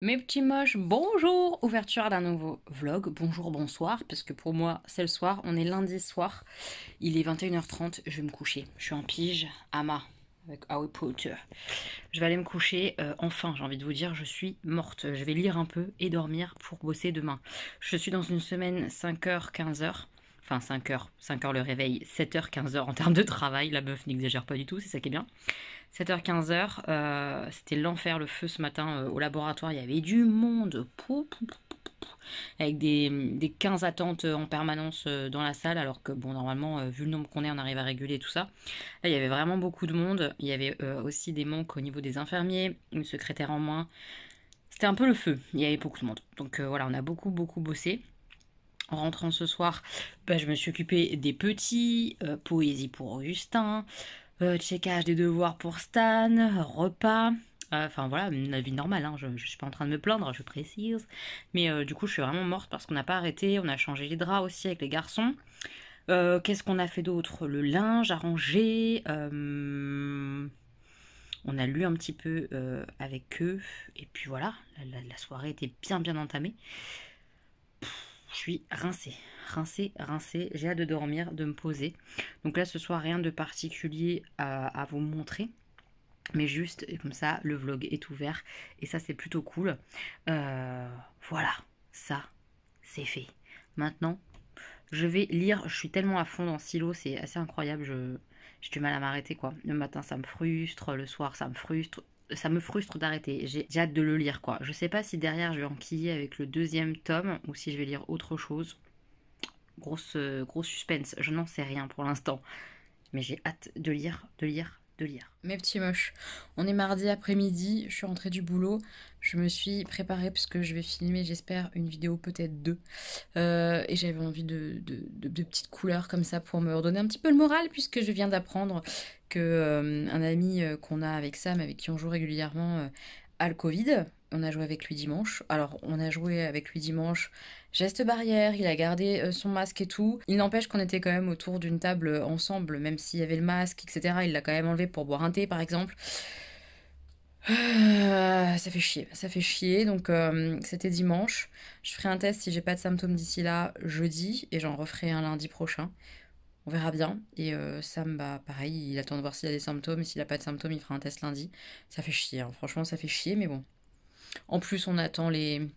Mes petits moches, bonjour! Ouverture d'un nouveau vlog. Bonjour, bonsoir, parce que pour moi, c'est le soir. On est lundi soir. Il est 21h30. Je vais me coucher. Je suis en pige. Ama, avec Harry Potter. Je vais aller me coucher. Enfin, j'ai envie de vous dire, je suis morte. Je vais lire un peu et dormir pour bosser demain. Je suis dans une semaine 5h, 15h. Enfin, 5h le réveil, 7h, 15h en termes de travail. La meuf n'exagère pas du tout, c'est ça qui est bien. 7h, 15h, c'était l'enfer, le feu ce matin au laboratoire. Il y avait du monde, avec des 15 attentes en permanence dans la salle, alors que, bon, normalement, vu le nombre qu'on est, on arrive à réguler tout ça. Là, il y avait vraiment beaucoup de monde. Il y avait aussi des manques au niveau des infirmiers, une secrétaire en moins. C'était un peu le feu, il y avait beaucoup de monde. Donc voilà, on a beaucoup bossé. En rentrant ce soir, je me suis occupée des petits, poésie pour Augustin, checkage des devoirs pour Stan, repas. Enfin voilà, une vie normale, hein. Je ne suis pas en train de me plaindre, je précise. Mais du coup, je suis vraiment morte parce qu'on n'a pas arrêté. On a changé les draps aussi avec les garçons. Qu'est-ce qu'on a fait d'autre? Le linge à ranger. On a lu un petit peu avec eux. Et puis voilà, la soirée était bien entamée. Je suis rincée. J'ai hâte de dormir, de me poser. Donc là, ce soir, rien de particulier à vous montrer. Mais juste, comme ça, le vlog est ouvert. Et ça, c'est plutôt cool. Voilà, ça, c'est fait. Maintenant, je vais lire. Je suis tellement à fond dans Silo, c'est assez incroyable. J'ai du mal à m'arrêter, quoi. Le matin, ça me frustre. Le soir, ça me frustre. Ça me frustre d'arrêter. J'ai hâte de le lire, quoi. Je sais pas si derrière, je vais enquiller avec le deuxième tome ou si je vais lire autre chose. Gros suspense. Je n'en sais rien pour l'instant. Mais j'ai hâte de lire. Mes petits moches, on est mardi après-midi, je suis rentrée du boulot, je me suis préparée parce que je vais filmer, j'espère, une vidéo, peut-être deux. Et j'avais envie de petites couleurs comme ça pour me redonner un petit peu le moral, puisque je viens d'apprendre que un ami qu'on a avec Sam, avec qui on joue régulièrement, a le Covid. On a joué avec lui dimanche. Alors, on a joué avec lui dimanche, geste barrière, il a gardé son masque et tout. Il n'empêche qu'on était quand même autour d'une table ensemble, même s'il y avait le masque, etc. Il l'a quand même enlevé pour boire un thé, par exemple. Ça fait chier. Donc, c'était dimanche. Je ferai un test si j'ai pas de symptômes d'ici là, jeudi, et j'en referai un lundi prochain. On verra bien. Et Sam, pareil, il attend de voir s'il a des symptômes. S'il a pas de symptômes, il fera un test lundi. Ça fait chier, hein. Franchement, ça fait chier, mais bon. En plus, on attend les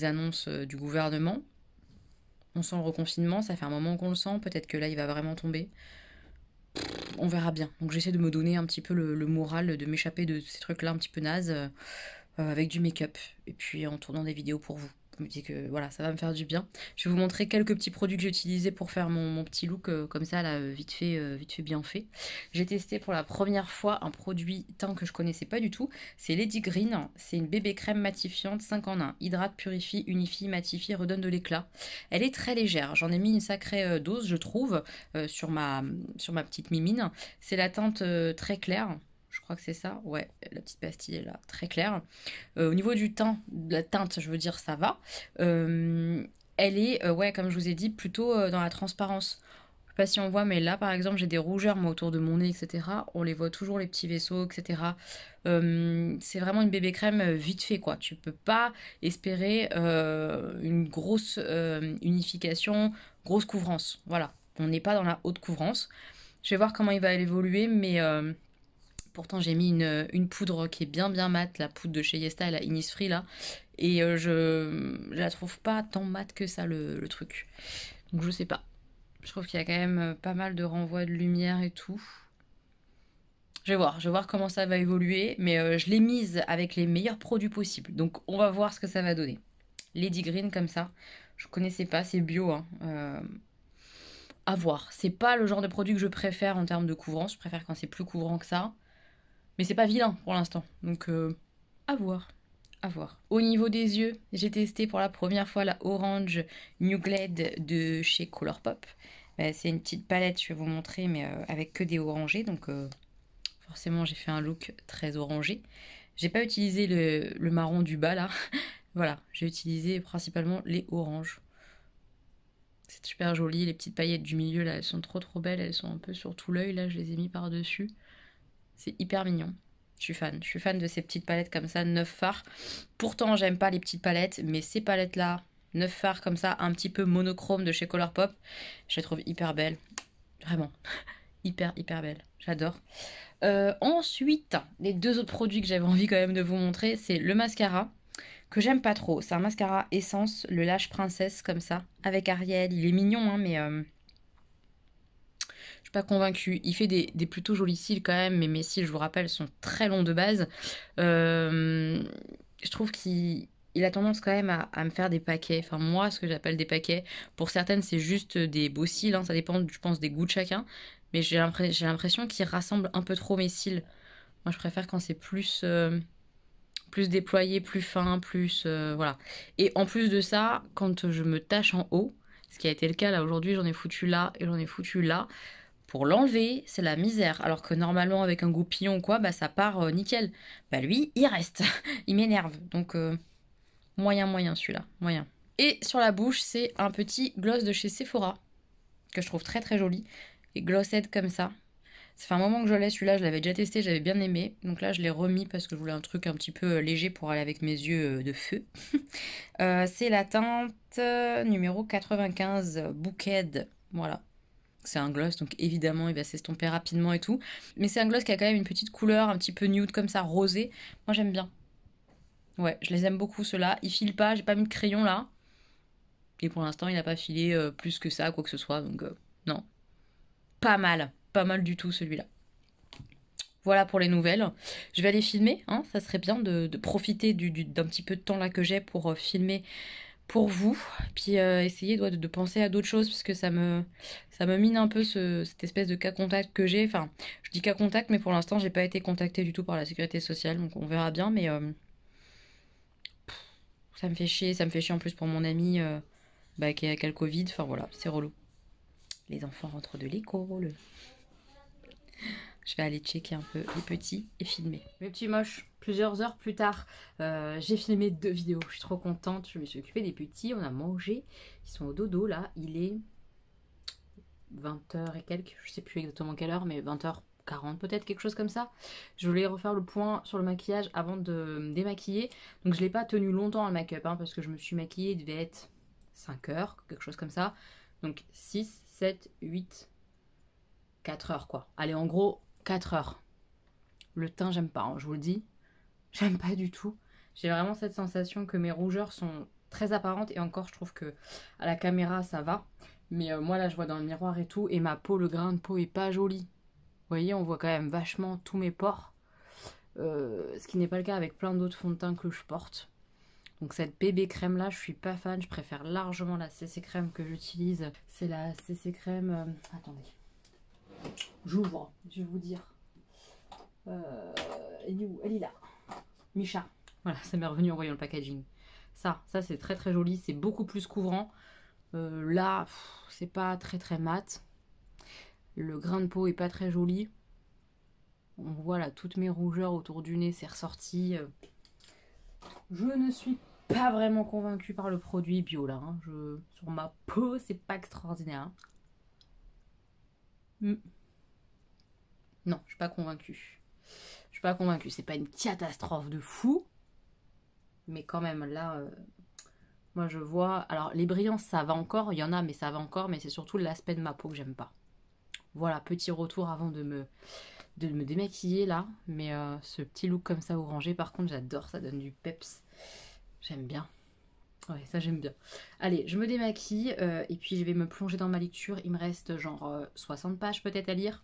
annonces du gouvernement. On sent le reconfinement, ça fait un moment qu'on le sent. Peut-être que là, il va vraiment tomber. On verra bien. Donc j'essaie de me donner un petit peu le moral, de m'échapper de ces trucs-là un petit peu nazes, avec du make-up. Et puis en tournant des vidéos pour vous. Je me dis que voilà, ça va me faire du bien. Je vais vous montrer quelques petits produits que j'ai utilisés pour faire mon petit look comme ça, là, vite fait, bien fait. J'ai testé pour la première fois un produit teint que je connaissais pas du tout. C'est Lady Green. C'est une bébé crème matifiante 5 en 1. Hydrate, purifie, unifie, matifie, redonne de l'éclat. Elle est très légère. J'en ai mis une sacrée dose, je trouve, sur ma petite mimine. C'est la teinte très claire. Je crois que c'est ça. Ouais, la petite pastille est là, très claire. Au niveau du teint, de la teinte, je veux dire, ça va. Elle est, ouais, comme je vous ai dit, plutôt dans la transparence. Je sais pas si on voit, mais là, par exemple, j'ai des rougeurs, moi, autour de mon nez, etc. On les voit toujours, les petits vaisseaux, etc. C'est vraiment une bébé crème vite fait, quoi. Tu peux pas espérer une grosse unification, grosse couvrance. Voilà. On n'est pas dans la haute couvrance. Je vais voir comment il va évoluer, mais pourtant j'ai mis une poudre qui est bien mate, la poudre de chez Yesta, la Innisfree là, et je la trouve pas tant mate que ça le truc. Donc je sais pas. Je trouve qu'il y a quand même pas mal de renvois de lumière et tout. Je vais voir comment ça va évoluer, mais je l'ai mise avec les meilleurs produits possibles. Donc on va voir ce que ça va donner. Lady Green comme ça, je connaissais pas, c'est bio, hein. À voir. C'est pas le genre de produit que je préfère en termes de couvrance. Je préfère quand c'est plus couvrant que ça. Mais c'est pas vilain pour l'instant. Donc, à voir. À voir. Au niveau des yeux, j'ai testé pour la première fois la Orange New Glade de chez Colourpop. C'est une petite palette, je vais vous montrer, mais avec que des orangés. Donc, forcément, j'ai fait un look très orangé. J'ai pas utilisé le marron du bas là. Voilà, j'ai utilisé principalement les oranges. C'est super joli. Les petites paillettes du milieu là, elles sont trop belles. Elles sont un peu sur tout l'œil là. Je les ai mis par-dessus. C'est hyper mignon. Je suis fan de ces petites palettes comme ça, 9 fards. Pourtant, j'aime pas les petites palettes, mais ces palettes-là, 9 fards comme ça, un petit peu monochrome de chez Colourpop, je les trouve hyper belles. Vraiment, hyper belles. J'adore. Ensuite, les deux autres produits que j'avais envie quand même de vous montrer, c'est le mascara, que j'aime pas trop. C'est un mascara Essence, le Lash Princesse, comme ça, avec Ariel. Il est mignon, hein, mais... je suis pas convaincue. Il fait des plutôt jolis cils quand même, mais mes cils, je vous rappelle, sont très longs de base. Je trouve qu'il a tendance quand même à me faire des paquets. Enfin, moi, ce que j'appelle des paquets. Pour certaines, c'est juste des beaux cils, hein. Ça dépend, je pense, des goûts de chacun. Mais j'ai l'impression qu'il rassemble un peu trop mes cils. Moi, je préfère quand c'est plus déployé, plus fin, plus... voilà. Et en plus de ça, quand je me tâche en haut, ce qui a été le cas là aujourd'hui, j'en ai foutu là et j'en ai foutu là. Pour l'enlever, c'est la misère. Alors que normalement, avec un goupillon ou quoi, bah ça part nickel. Bah lui, il reste. Il m'énerve. Donc, moyen celui-là. Moyen. Et sur la bouche, c'est un petit gloss de chez Sephora. Que je trouve très joli. Et glossette comme ça. Ça fait un moment que je l'ai, celui-là, je l'avais déjà testé, j'avais bien aimé. Donc là, je l'ai remis parce que je voulais un truc un petit peu léger pour aller avec mes yeux de feu. C'est la teinte numéro 95 Bouquet. Voilà. C'est un gloss, donc évidemment, il va s'estomper rapidement et tout. Mais c'est un gloss qui a quand même une petite couleur un petit peu nude comme ça, rosé. Moi, j'aime bien. Ouais, je les aime beaucoup, ceux-là. Ils filent pas, j'ai pas mis de crayon là. Et pour l'instant, il n'a pas filé plus que ça, quoi que ce soit. Donc, non. Pas mal. Pas mal du tout, celui-là. Voilà pour les nouvelles. Je vais aller filmer, hein. Ça serait bien de profiter d'un petit peu de temps là que j'ai pour filmer pour vous. Puis essayer de penser à d'autres choses parce que ça me mine un peu cette espèce de cas contact que j'ai. Enfin, je dis cas contact, mais pour l'instant, j'ai pas été contactée du tout par la sécurité sociale, donc on verra bien. Mais ça me fait chier. Ça me fait chier en plus pour mon ami qui a le Covid. Enfin voilà, c'est relou. Les enfants rentrent de l'école. Je vais aller checker un peu les petits et filmer. Mes petits moches, plusieurs heures plus tard, j'ai filmé 2 vidéos. Je suis trop contente. Je me suis occupée des petits. On a mangé. Ils sont au dodo là. Il est 20h et quelques. Je sais plus exactement quelle heure, mais 20h40 peut-être, quelque chose comme ça. Je voulais refaire le point sur le maquillage avant de me démaquiller. Donc je l'ai pas tenu longtemps le make-up parce que je me suis maquillée. Il devait être 5 heures, quelque chose comme ça. Donc 6, 7, 8, 4 heures quoi. Allez, en gros... 4 heures. Le teint, j'aime pas, hein, je vous le dis. J'aime pas du tout. J'ai vraiment cette sensation que mes rougeurs sont très apparentes. Et encore, je trouve que à la caméra, ça va. Mais moi, là, je vois dans le miroir et tout. Et ma peau, le grain de peau est pas joli. Vous voyez, on voit quand même vachement tous mes pores. Ce qui n'est pas le cas avec plein d'autres fonds de teint que je porte. Donc cette bébé crème là, je suis pas fan. Je préfère largement la CC crème que j'utilise. C'est la CC crème... attendez. J'ouvre, je vais vous dire. Elle est où? Elle est là. Micha. Voilà, ça m'est revenu en voyant le packaging. Ça c'est très joli. C'est beaucoup plus couvrant. Là, c'est pas très mat. Le grain de peau est pas très joli. On voit là toutes mes rougeurs autour du nez, c'est ressorti. Je ne suis pas vraiment convaincue par le produit bio là. Hein. Sur ma peau, c'est pas extraordinaire. Hein. Non, je suis pas convaincue. Je suis pas convaincue. C'est pas une catastrophe de fou. Mais quand même, là, moi je vois... Alors, les brillants, ça va encore. Il y en a, mais ça va encore. Mais c'est surtout l'aspect de ma peau que j'aime pas. Voilà, petit retour avant de me démaquiller, là. Mais ce petit look comme ça, orangé, par contre, j'adore. Ça donne du peps. J'aime bien. Ouais, ça j'aime bien. Allez, je me démaquille. Et puis, je vais me plonger dans ma lecture. Il me reste genre 60 pages peut-être à lire.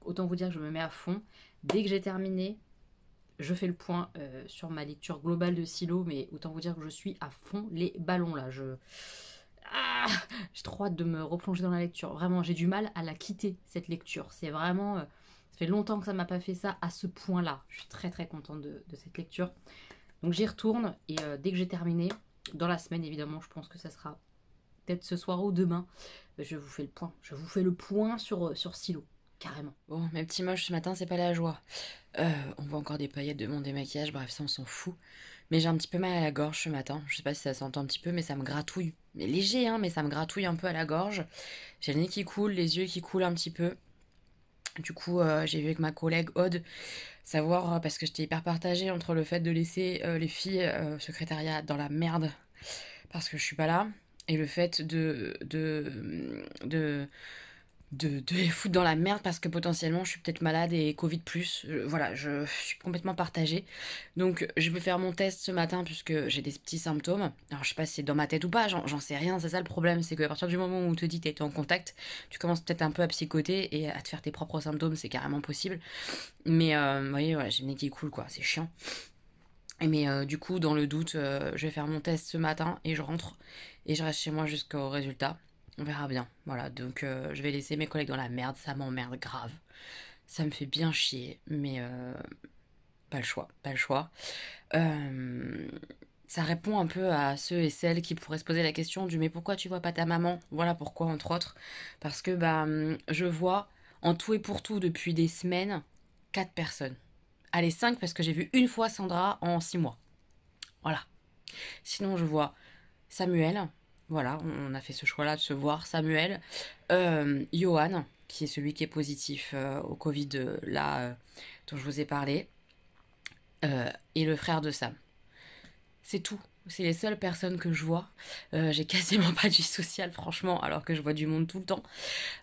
Autant vous dire que je me mets à fond. Dès que j'ai terminé, je fais le point sur ma lecture globale de Silo. Mais autant vous dire que je suis à fond les ballons là. J'ai trop hâte de me replonger dans la lecture. Vraiment, j'ai du mal à la quitter cette lecture. C'est vraiment... ça fait longtemps que ça m'a pas fait ça à ce point-là. Je suis très contente de cette lecture. Donc j'y retourne et dès que j'ai terminé, dans la semaine évidemment, je pense que ça sera peut-être ce soir ou demain, je vous fais le point. Je vous fais le point sur Silo. Carrément. Bon, mes petits moches ce matin, c'est pas la joie. On voit encore des paillettes de mon démaquillage, bref, ça on s'en fout. Mais j'ai un petit peu mal à la gorge ce matin. Je sais pas si ça s'entend un petit peu, mais ça me gratouille. Mais léger, hein, mais ça me gratouille un peu à la gorge. J'ai le nez qui coule, les yeux qui coulent un petit peu. Du coup, j'ai vu avec ma collègue Aude, savoir, parce que j'étais hyper partagée entre le fait de laisser les filles au secrétariat dans la merde parce que je suis pas là, et le fait de les foutre dans la merde parce que potentiellement je suis peut-être malade et Covid plus. Voilà, je suis complètement partagée. Donc je vais faire mon test ce matin puisque j'ai des petits symptômes. Alors je sais pas si c'est dans ma tête ou pas, j'en sais rien. C'est ça le problème, c'est qu'à partir du moment où on te dit que t'as été en contact, tu commences peut-être un peu à psychoter et à te faire tes propres symptômes, c'est carrément possible. Mais vous voyez, voilà, j'ai le nez qui coule quoi, c'est chiant. Mais du coup, dans le doute, je vais faire mon test ce matin et je rentre et je reste chez moi jusqu'au résultat. On verra bien. Voilà, donc je vais laisser mes collègues dans la merde, ça m'emmerde grave. Ça me fait bien chier, mais pas le choix, pas le choix. Euh, Ça répond un peu à ceux et celles qui pourraient se poser la question du mais pourquoi tu vois pas ta maman? Voilà pourquoi, entre autres. Parce que bah, je vois en tout et pour tout depuis des semaines 4 personnes. Allez, 5 parce que j'ai vu une fois Sandra en 6 mois. Voilà. Sinon, je vois Samuel. Voilà, on a fait ce choix-là de se voir. Samuel. Johan, qui est celui qui est positif au Covid, là, dont je vous ai parlé. Et le frère de Sam. C'est tout. C'est les seules personnes que je vois. J'ai quasiment pas de vie sociale, franchement, alors que je vois du monde tout le temps.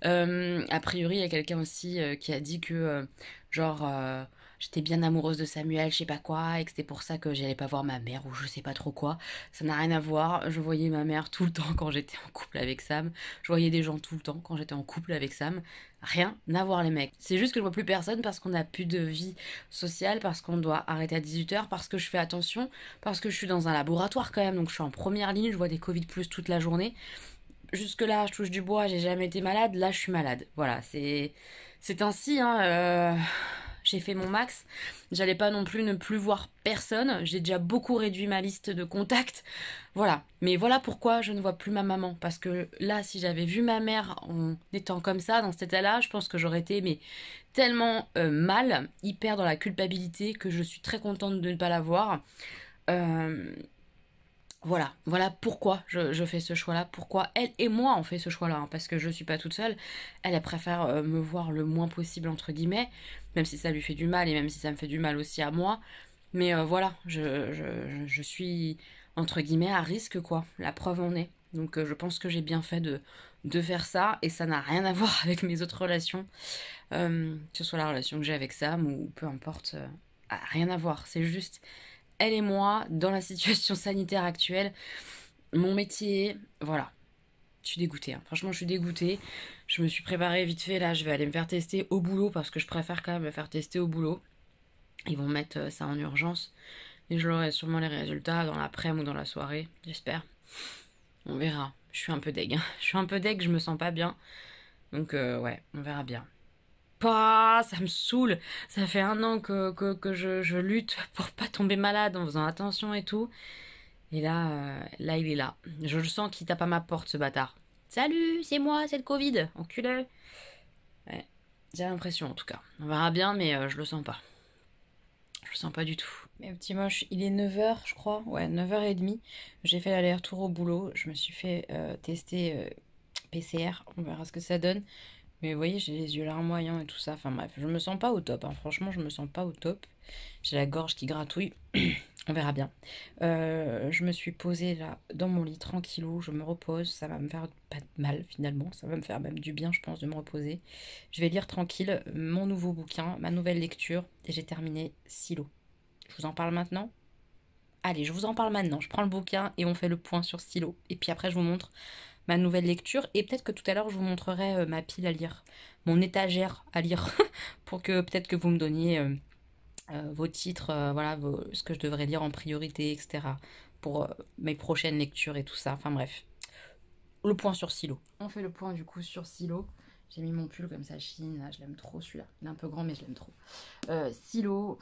A priori, il y a quelqu'un aussi qui a dit que, genre, j'étais bien amoureuse de Samuel, je sais pas quoi, et que c'était pour ça que j'allais pas voir ma mère, ou je sais pas trop quoi. Ça n'a rien à voir. Je voyais ma mère tout le temps quand j'étais en couple avec Sam. Je voyais des gens tout le temps quand j'étais en couple avec Sam. Rien à voir, les mecs. C'est juste que je vois plus personne parce qu'on n'a plus de vie sociale, parce qu'on doit arrêter à 18h, parce que je fais attention, parce que je suis dans un laboratoire quand même, donc je suis en première ligne, je vois des Covid plus toute la journée. Jusque-là, je touche du bois, j'ai jamais été malade. Là, je suis malade. Voilà, c'est ainsi. Hein, j'ai fait mon max. J'allais pas non plus ne plus voir personne. J'ai déjà beaucoup réduit ma liste de contacts. Voilà. Mais voilà pourquoi je ne vois plus ma maman. Parce que là, si j'avais vu ma mère en étant comme ça, dans cet état-là, je pense que j'aurais été mais tellement mal, hyper dans la culpabilité, que je suis très contente de ne pas la voir. Euh, voilà pourquoi je fais ce choix-là, pourquoi elle et moi on fait ce choix-là, hein, parce que je suis pas toute seule. Elle préfère me voir le moins possible entre guillemets, même si ça lui fait du mal et même si ça me fait du mal aussi à moi. Mais voilà, je suis entre guillemets à risque quoi. La preuve en est. Donc je pense que j'ai bien fait de faire ça et ça n'a rien à voir avec mes autres relations, que ce soit la relation que j'ai avec Sam ou peu importe, rien à voir. C'est juste elle et moi, dans la situation sanitaire actuelle, mon métier, voilà. Je suis dégoûtée, hein. Franchement, je suis dégoûtée. Je me suis préparée vite fait, là, je vais aller me faire tester au boulot, parce que je préfère quand même me faire tester au boulot. Ils vont mettre ça en urgence, et je l'aurai sûrement les résultats dans l'après-midi ou dans la soirée, j'espère. On verra. Je suis un peu deg, hein. Je suis un peu deg, je me sens pas bien. Donc ouais, on verra bien. Pas, ça me saoule. Ça fait 1 an que je lutte pour pas tomber malade en faisant attention et tout. Et là, il est là. Je le sens qu'il tape à ma porte, ce bâtard. Salut, c'est moi, c'est le Covid, enculé. Ouais, j'ai l'impression en tout cas. On verra bien, mais je le sens pas. Je le sens pas du tout. Mais petit moche, il est 9h, je crois. Ouais, 9h30. J'ai fait l'aller-retour au boulot. Je me suis fait tester PCR. On verra ce que ça donne. Mais vous voyez, j'ai les yeux larmoyants et tout ça. Enfin bref, je me sens pas au top, hein. Franchement, je me sens pas au top. J'ai la gorge qui gratouille. On verra bien. Je me suis posée là dans mon lit tranquillou. Je me repose. Ça va me faire pas de mal finalement. Ça va me faire même du bien, je pense, de me reposer. Je vais lire tranquille mon nouveau bouquin, ma nouvelle lecture. Et j'ai terminé Silo. Je vous en parle maintenant? Allez, je vous en parle maintenant. Je prends le bouquin et on fait le point sur Silo. Et puis après, je vous montre ma nouvelle lecture. Et peut-être que tout à l'heure, je vous montrerai ma pile à lire, mon étagère à lire, pour que peut-être que vous me donniez vos titres, voilà, ce que je devrais lire en priorité, etc. Pour mes prochaines lectures et tout ça. Enfin bref, le point sur Silo. On fait le point du coup sur Silo. J'ai mis mon pull comme ça, chine, là, je l'aime trop celui-là. Il est un peu grand, mais je l'aime trop. Silo.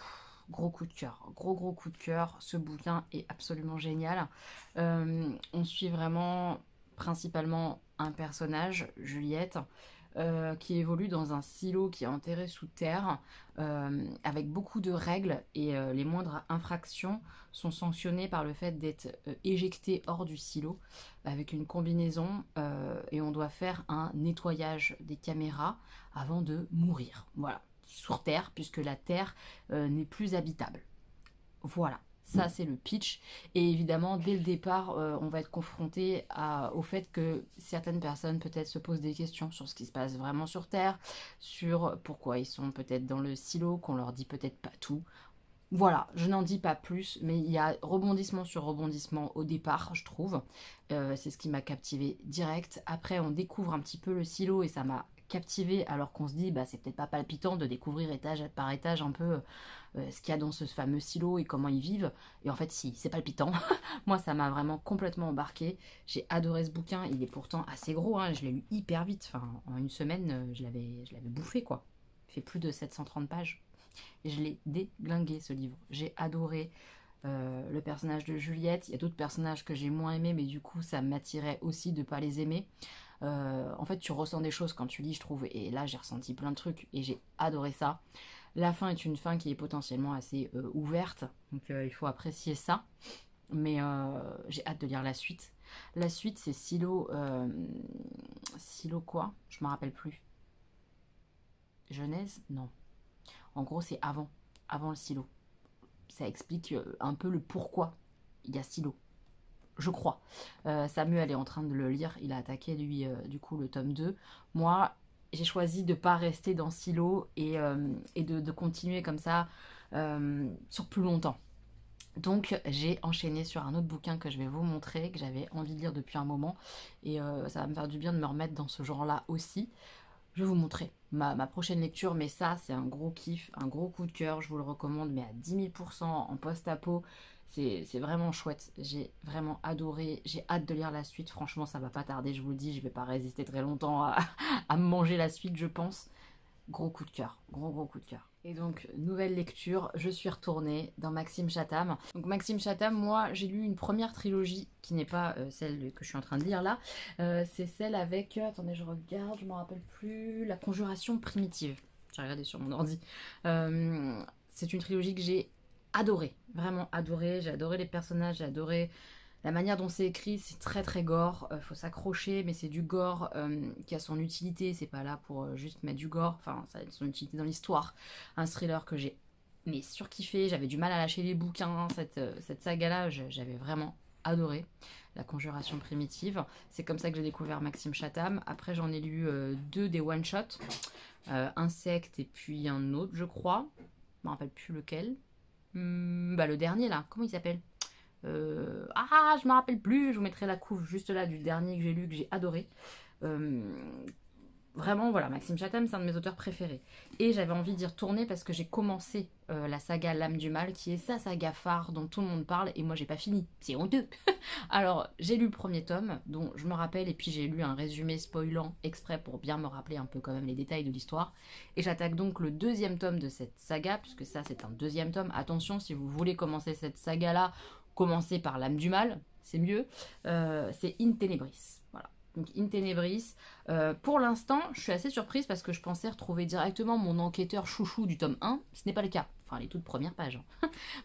Gros coup de cœur, gros coup de cœur. Ce bouquin est absolument génial. On suit vraiment principalement un personnage, Juliette, qui évolue dans un silo qui est enterré sous terre, avec beaucoup de règles, et les moindres infractions sont sanctionnées par le fait d'être éjecté hors du silo avec une combinaison, et on doit faire un nettoyage des caméras avant de mourir. Voilà, sur terre, puisque la terre n'est plus habitable. Voilà, ça c'est le pitch. Et évidemment, dès le départ, on va être confronté au fait que certaines personnes peut-être se posent des questions sur ce qui se passe vraiment sur Terre, sur pourquoi ils sont peut-être dans le silo, qu'on leur dit peut-être pas tout. Voilà, je n'en dis pas plus, mais il y a rebondissement sur rebondissement au départ, je trouve. C'est ce qui m'a captivé direct. Après, on découvre un petit peu le silo et ça m'a captivé, alors qu'on se dit, bah, c'est peut-être pas palpitant de découvrir étage par étage un peu ce qu'il y a dans ce fameux silo et comment ils vivent. Et en fait, si, c'est palpitant. Moi, ça m'a vraiment complètement embarqué. J'ai adoré ce bouquin. Il est pourtant assez gros, hein. Je l'ai lu hyper vite. Enfin, en une semaine, je l'avais bouffé, quoi. Il fait plus de 730 pages. Et je l'ai déglingué, ce livre. J'ai adoré le personnage de Juliette. Il y a d'autres personnages que j'ai moins aimés, mais du coup, ça m'attirait aussi de ne pas les aimer. En fait, tu ressens des choses quand tu lis, je trouve. Et là, j'ai ressenti plein de trucs et j'ai adoré ça. La fin est une fin qui est potentiellement assez ouverte. Donc, il faut apprécier ça. Mais j'ai hâte de lire la suite. La suite, c'est Silo... Silo quoi? Je me rappelle plus. Genèse? Non. En gros, c'est avant le silo. Ça explique un peu le pourquoi il y a silo, je crois. Samuel est en train de le lire, il a attaqué lui du coup le tome 2. Moi, j'ai choisi de ne pas rester dans silo et de continuer comme ça sur plus longtemps. Donc j'ai enchaîné sur un autre bouquin que je vais vous montrer, que j'avais envie de lire depuis un moment. Et ça va me faire du bien de me remettre dans ce genre-là aussi. Je vais vous montrer ma prochaine lecture, mais ça, c'est un gros kiff, un gros coup de cœur. Je vous le recommande, mais à 10 000% en post-apo. C'est vraiment chouette. J'ai vraiment adoré. J'ai hâte de lire la suite. Franchement, ça va pas tarder, je vous le dis. Je vais pas résister très longtemps à me manger la suite, je pense. Gros coup de cœur, gros coup de cœur. Et donc, nouvelle lecture, je suis retournée dans Maxime Chatham. Donc Maxime Chatham, moi, j'ai lu une première trilogie qui n'est pas celle que je suis en train de lire là. C'est celle avec, attendez, je regarde, je m'en rappelle plus, La Conjuration Primitive. J'ai regardé sur mon ordi. C'est une trilogie que j'ai adorée, vraiment adorée. J'ai adoré les personnages, j'ai adoré la manière dont c'est écrit. C'est très gore, faut s'accrocher, mais c'est du gore qui a son utilité, c'est pas là pour juste mettre du gore, enfin ça a son utilité dans l'histoire. Un thriller que j'ai surkiffé, j'avais du mal à lâcher les bouquins, cette saga-là, j'avais vraiment adoré. La Conjuration Primitive, c'est comme ça que j'ai découvert Maxime Chatham. Après j'en ai lu deux des one-shots, Insecte et puis un autre je crois, je me rappelle plus lequel. Bah le dernier là, comment il s'appelle? Je me rappelle plus, je vous mettrai la couve juste là du dernier que j'ai lu, que j'ai adoré. Vraiment, voilà, Maxime Chatham, c'est un de mes auteurs préférés. Et j'avais envie d'y retourner parce que j'ai commencé la saga L'âme du mal, qui est sa saga phare dont tout le monde parle, et moi j'ai pas fini, c'est honteux. Alors, j'ai lu le premier tome, dont je me rappelle, et puis j'ai lu un résumé spoilant exprès pour bien me rappeler un peu quand même les détails de l'histoire. Et j'attaque donc le deuxième tome de cette saga, puisque ça c'est un deuxième tome. Attention, si vous voulez commencer cette saga-là, commencez par L'âme du mal, c'est mieux. C'est In Tenebris, voilà. Donc In Tenebris, pour l'instant, je suis assez surprise parce que je pensais retrouver directement mon enquêteur chouchou du tome 1. Ce n'est pas le cas, enfin les toutes premières pages.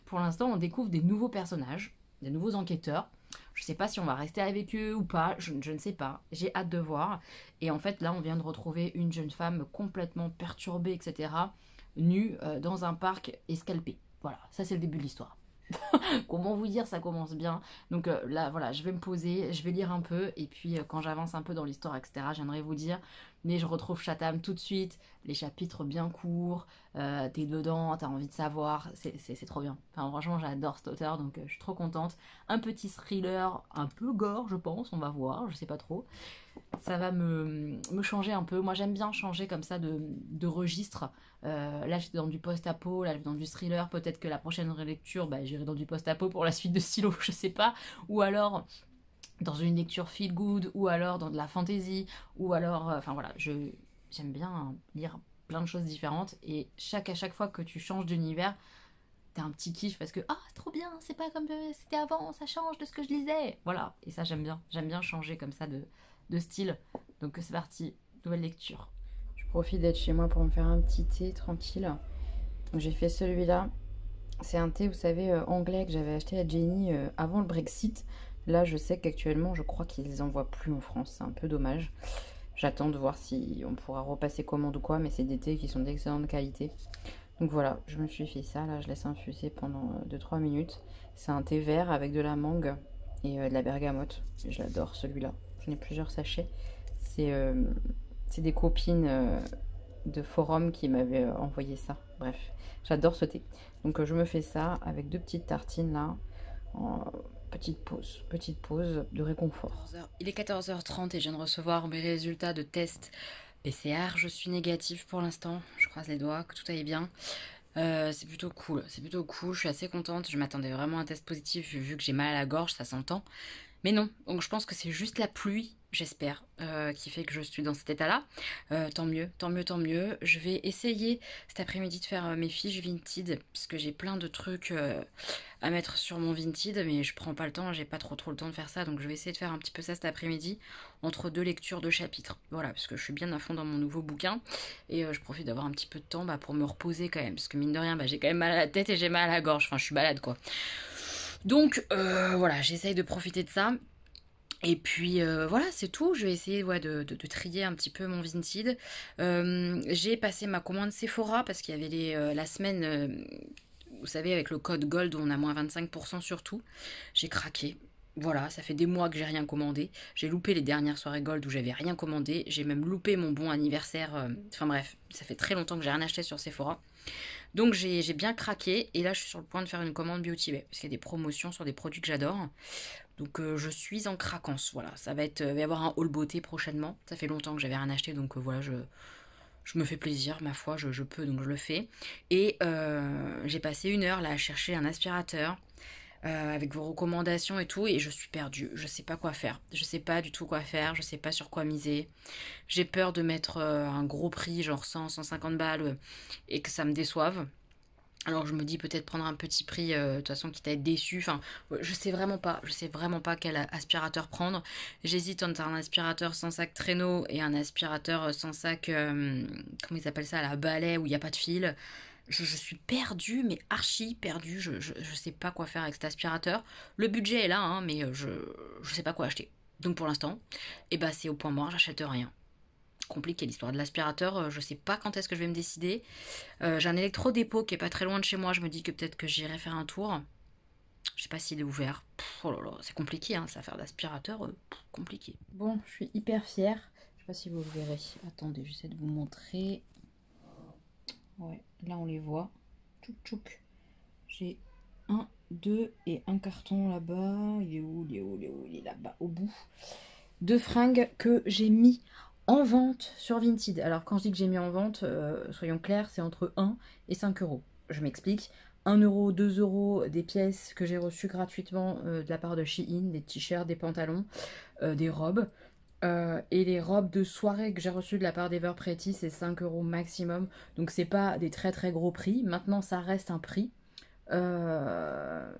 Pour l'instant, on découvre des nouveaux personnages, des nouveaux enquêteurs. Je ne sais pas si on va rester avec eux ou pas, je ne sais pas. J'ai hâte de voir. Et en fait, là, on vient de retrouver une jeune femme complètement perturbée, etc., nue dans un parc escalpé. Voilà, ça c'est le début de l'histoire. Comment vous dire, ça commence bien. Donc là, voilà, je vais me poser, je vais lire un peu, et puis quand j'avance un peu dans l'histoire, etc., j'aimerais vous dire, mais je retrouve Chatham tout de suite, les chapitres bien courts, t'es dedans, t'as envie de savoir, c'est trop bien. Enfin, franchement, j'adore cet auteur, donc je suis trop contente. Un petit thriller, un peu gore, je pense, on va voir, je sais pas trop. Ça va me changer un peu. Moi, j'aime bien changer comme ça de registre. Là, j'étais dans du post-apo, là, je vais dans du thriller. Peut-être que la prochaine relecture, bah, j'irai dans du post-apo pour la suite de Silo, je sais pas. Ou alors dans une lecture feel good, ou alors dans de la fantasy, ou alors... Enfin voilà, j'aime bien lire plein de choses différentes. Et à chaque fois que tu changes d'univers, t'as un petit kiff parce que c'est trop bien, c'est pas comme c'était avant, ça change de ce que je lisais. Voilà, et ça j'aime bien changer comme ça de style. Donc c'est parti, nouvelle lecture. profite d'être chez moi pour me faire un petit thé tranquille. J'ai fait celui-là. C'est un thé, vous savez, anglais que j'avais acheté à Jenny avant le Brexit. Là, je sais qu'actuellement, je crois qu'ils en voient plus en France. C'est un peu dommage. J'attends de voir si on pourra repasser commande ou quoi, mais c'est des thés qui sont d'excellente qualité. Donc voilà, je me suis fait ça. Là, je laisse infuser pendant 2-3 minutes. C'est un thé vert avec de la mangue et de la bergamote. Je l'adore celui-là. J'en ai plusieurs sachets. C'est euh, c'est des copines de forum qui m'avaient envoyé ça. Bref, j'adore ce thé. Donc je me fais ça avec 2 petites tartines là. En petite pause de réconfort. Il est 14h30 et je viens de recevoir mes résultats de test PCR. Je suis négative pour l'instant. Je croise les doigts que tout aille bien. C'est plutôt cool. C'est plutôt cool. Je suis assez contente. Je m'attendais vraiment à un test positif vu que j'ai mal à la gorge, ça s'entend. Mais non, donc je pense que c'est juste la pluie, j'espère, qui fait que je suis dans cet état-là. Tant mieux, tant mieux, tant mieux. Je vais essayer cet après-midi de faire mes fiches Vinted, puisque j'ai plein de trucs à mettre sur mon Vinted, mais je prends pas le temps, j'ai pas trop le temps de faire ça, donc je vais essayer de faire un petit peu ça cet après-midi, entre 2 lectures de chapitres. Voilà, parce que je suis bien à fond dans mon nouveau bouquin, et je profite d'avoir un petit peu de temps pour me reposer quand même, parce que mine de rien, j'ai quand même mal à la tête et j'ai mal à la gorge, enfin je suis malade quoi. Donc voilà, j'essaye de profiter de ça. Et puis voilà, c'est tout. Je vais essayer de trier un petit peu mon Vinted. J'ai passé ma commande Sephora parce qu'il y avait la semaine, vous savez, avec le code Gold, on a moins 25% sur tout. J'ai craqué. Voilà, ça fait des mois que j'ai rien commandé. J'ai loupé les dernières soirées Gold où j'avais rien commandé. J'ai même loupé mon bon anniversaire. Enfin bref, ça fait très longtemps que j'ai rien acheté sur Sephora. Donc j'ai bien craqué et là je suis sur le point de faire une commande Beauty Bay parce qu'il y a des promotions sur des produits que j'adore. Donc je suis en craquance, voilà. Ça va être, va y avoir un haul beauté prochainement. Ça fait longtemps que j'avais rien acheté, donc voilà, je me fais plaisir, ma foi, je peux, donc je le fais. Et j'ai passé 1 heure là à chercher un aspirateur avec vos recommandations et tout, et je suis perdue. Je sais pas quoi faire. Je sais pas du tout quoi faire, je sais pas sur quoi miser. J'ai peur de mettre un gros prix, genre 100, 150 balles, et que ça me déçoive. Alors je me dis peut-être prendre un petit prix, de toute façon quitte à être déçu. Enfin, je sais vraiment pas quel aspirateur prendre. J'hésite entre un aspirateur sans sac traîneau et un aspirateur sans sac, comment ils appellent ça, la balai où il n'y a pas de fil. Je suis perdue, mais archi perdue. Je sais pas quoi faire avec cet aspirateur. Le budget est là, hein, mais je sais pas quoi acheter. Donc pour l'instant, c'est au point mort, j'achète rien. Compliqué l'histoire de l'aspirateur, je sais pas quand est-ce que je vais me décider. J'ai un électrodépôt qui est pas très loin de chez moi, je me dis que peut-être que j'irai faire un tour. Je sais pas s'il est ouvert. Oh là là, c'est compliqué, hein, ça faire d'aspirateur, compliqué. Bon, je suis hyper fière. Je sais pas si vous le verrez. Attendez, j'essaie de vous montrer. Ouais, là on les voit. Tchouk tchouk. J'ai un, deux et un carton là-bas. Il est où? Il est là-bas, au bout. 2 fringues que j'ai mis en vente sur Vinted. Alors quand je dis que j'ai mis en vente, soyons clairs, c'est entre 1 et 5 euros. Je m'explique. 1 euro, 2 euros, des pièces que j'ai reçues gratuitement de la part de Shein, des t-shirts, des pantalons, des robes. Et les robes de soirée que j'ai reçues de la part d'Everpretty, c'est 5 euros maximum. Donc c'est pas des très gros prix. Maintenant ça reste un prix. Euh,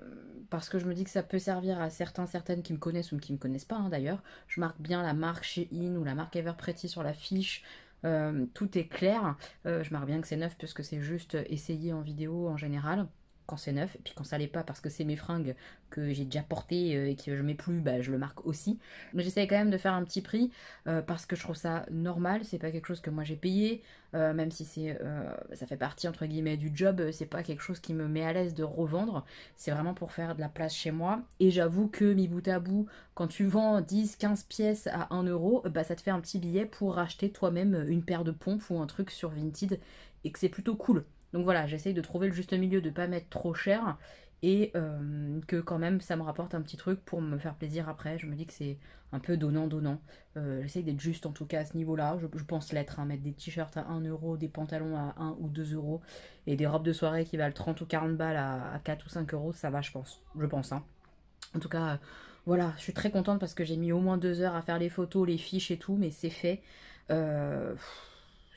Parce que je me dis que ça peut servir à certaines qui me connaissent ou qui me connaissent pas, hein, d'ailleurs. Je marque bien la marque Shein ou la marque Everpretty sur la fiche. Tout est clair. Je marque bien que c'est neuf puisque c'est juste essayé en vidéo en général quand c'est neuf, et puis quand ça l'est pas parce que c'est mes fringues que j'ai déjà portées et que je mets plus, je le marque aussi. Mais j'essaye quand même de faire un petit prix parce que je trouve ça normal, c'est pas quelque chose que moi j'ai payé, même si ça fait partie entre guillemets du job, c'est pas quelque chose qui me met à l'aise de revendre, c'est vraiment pour faire de la place chez moi. Et j'avoue que mi bout à bout, quand tu vends 10-15 pièces à 1 euro, ça te fait un petit billet pour acheter toi-même une paire de pompes ou un truc sur Vinted et que c'est plutôt cool. Donc voilà, j'essaye de trouver le juste milieu, de pas mettre trop cher et que quand même ça me rapporte un petit truc pour me faire plaisir après. Je me dis que c'est un peu donnant-donnant. J'essaye d'être juste en tout cas à ce niveau-là. Je pense l'être, hein, mettre des t-shirts à 1 euro, des pantalons à 1 ou 2 euros et des robes de soirée qui valent 30 ou 40 balles à 4 ou 5 euros, ça va, je pense. Je pense, hein. En tout cas, voilà, je suis très contente parce que j'ai mis au moins 2 heures à faire les photos, les fiches et tout, mais c'est fait. Euh,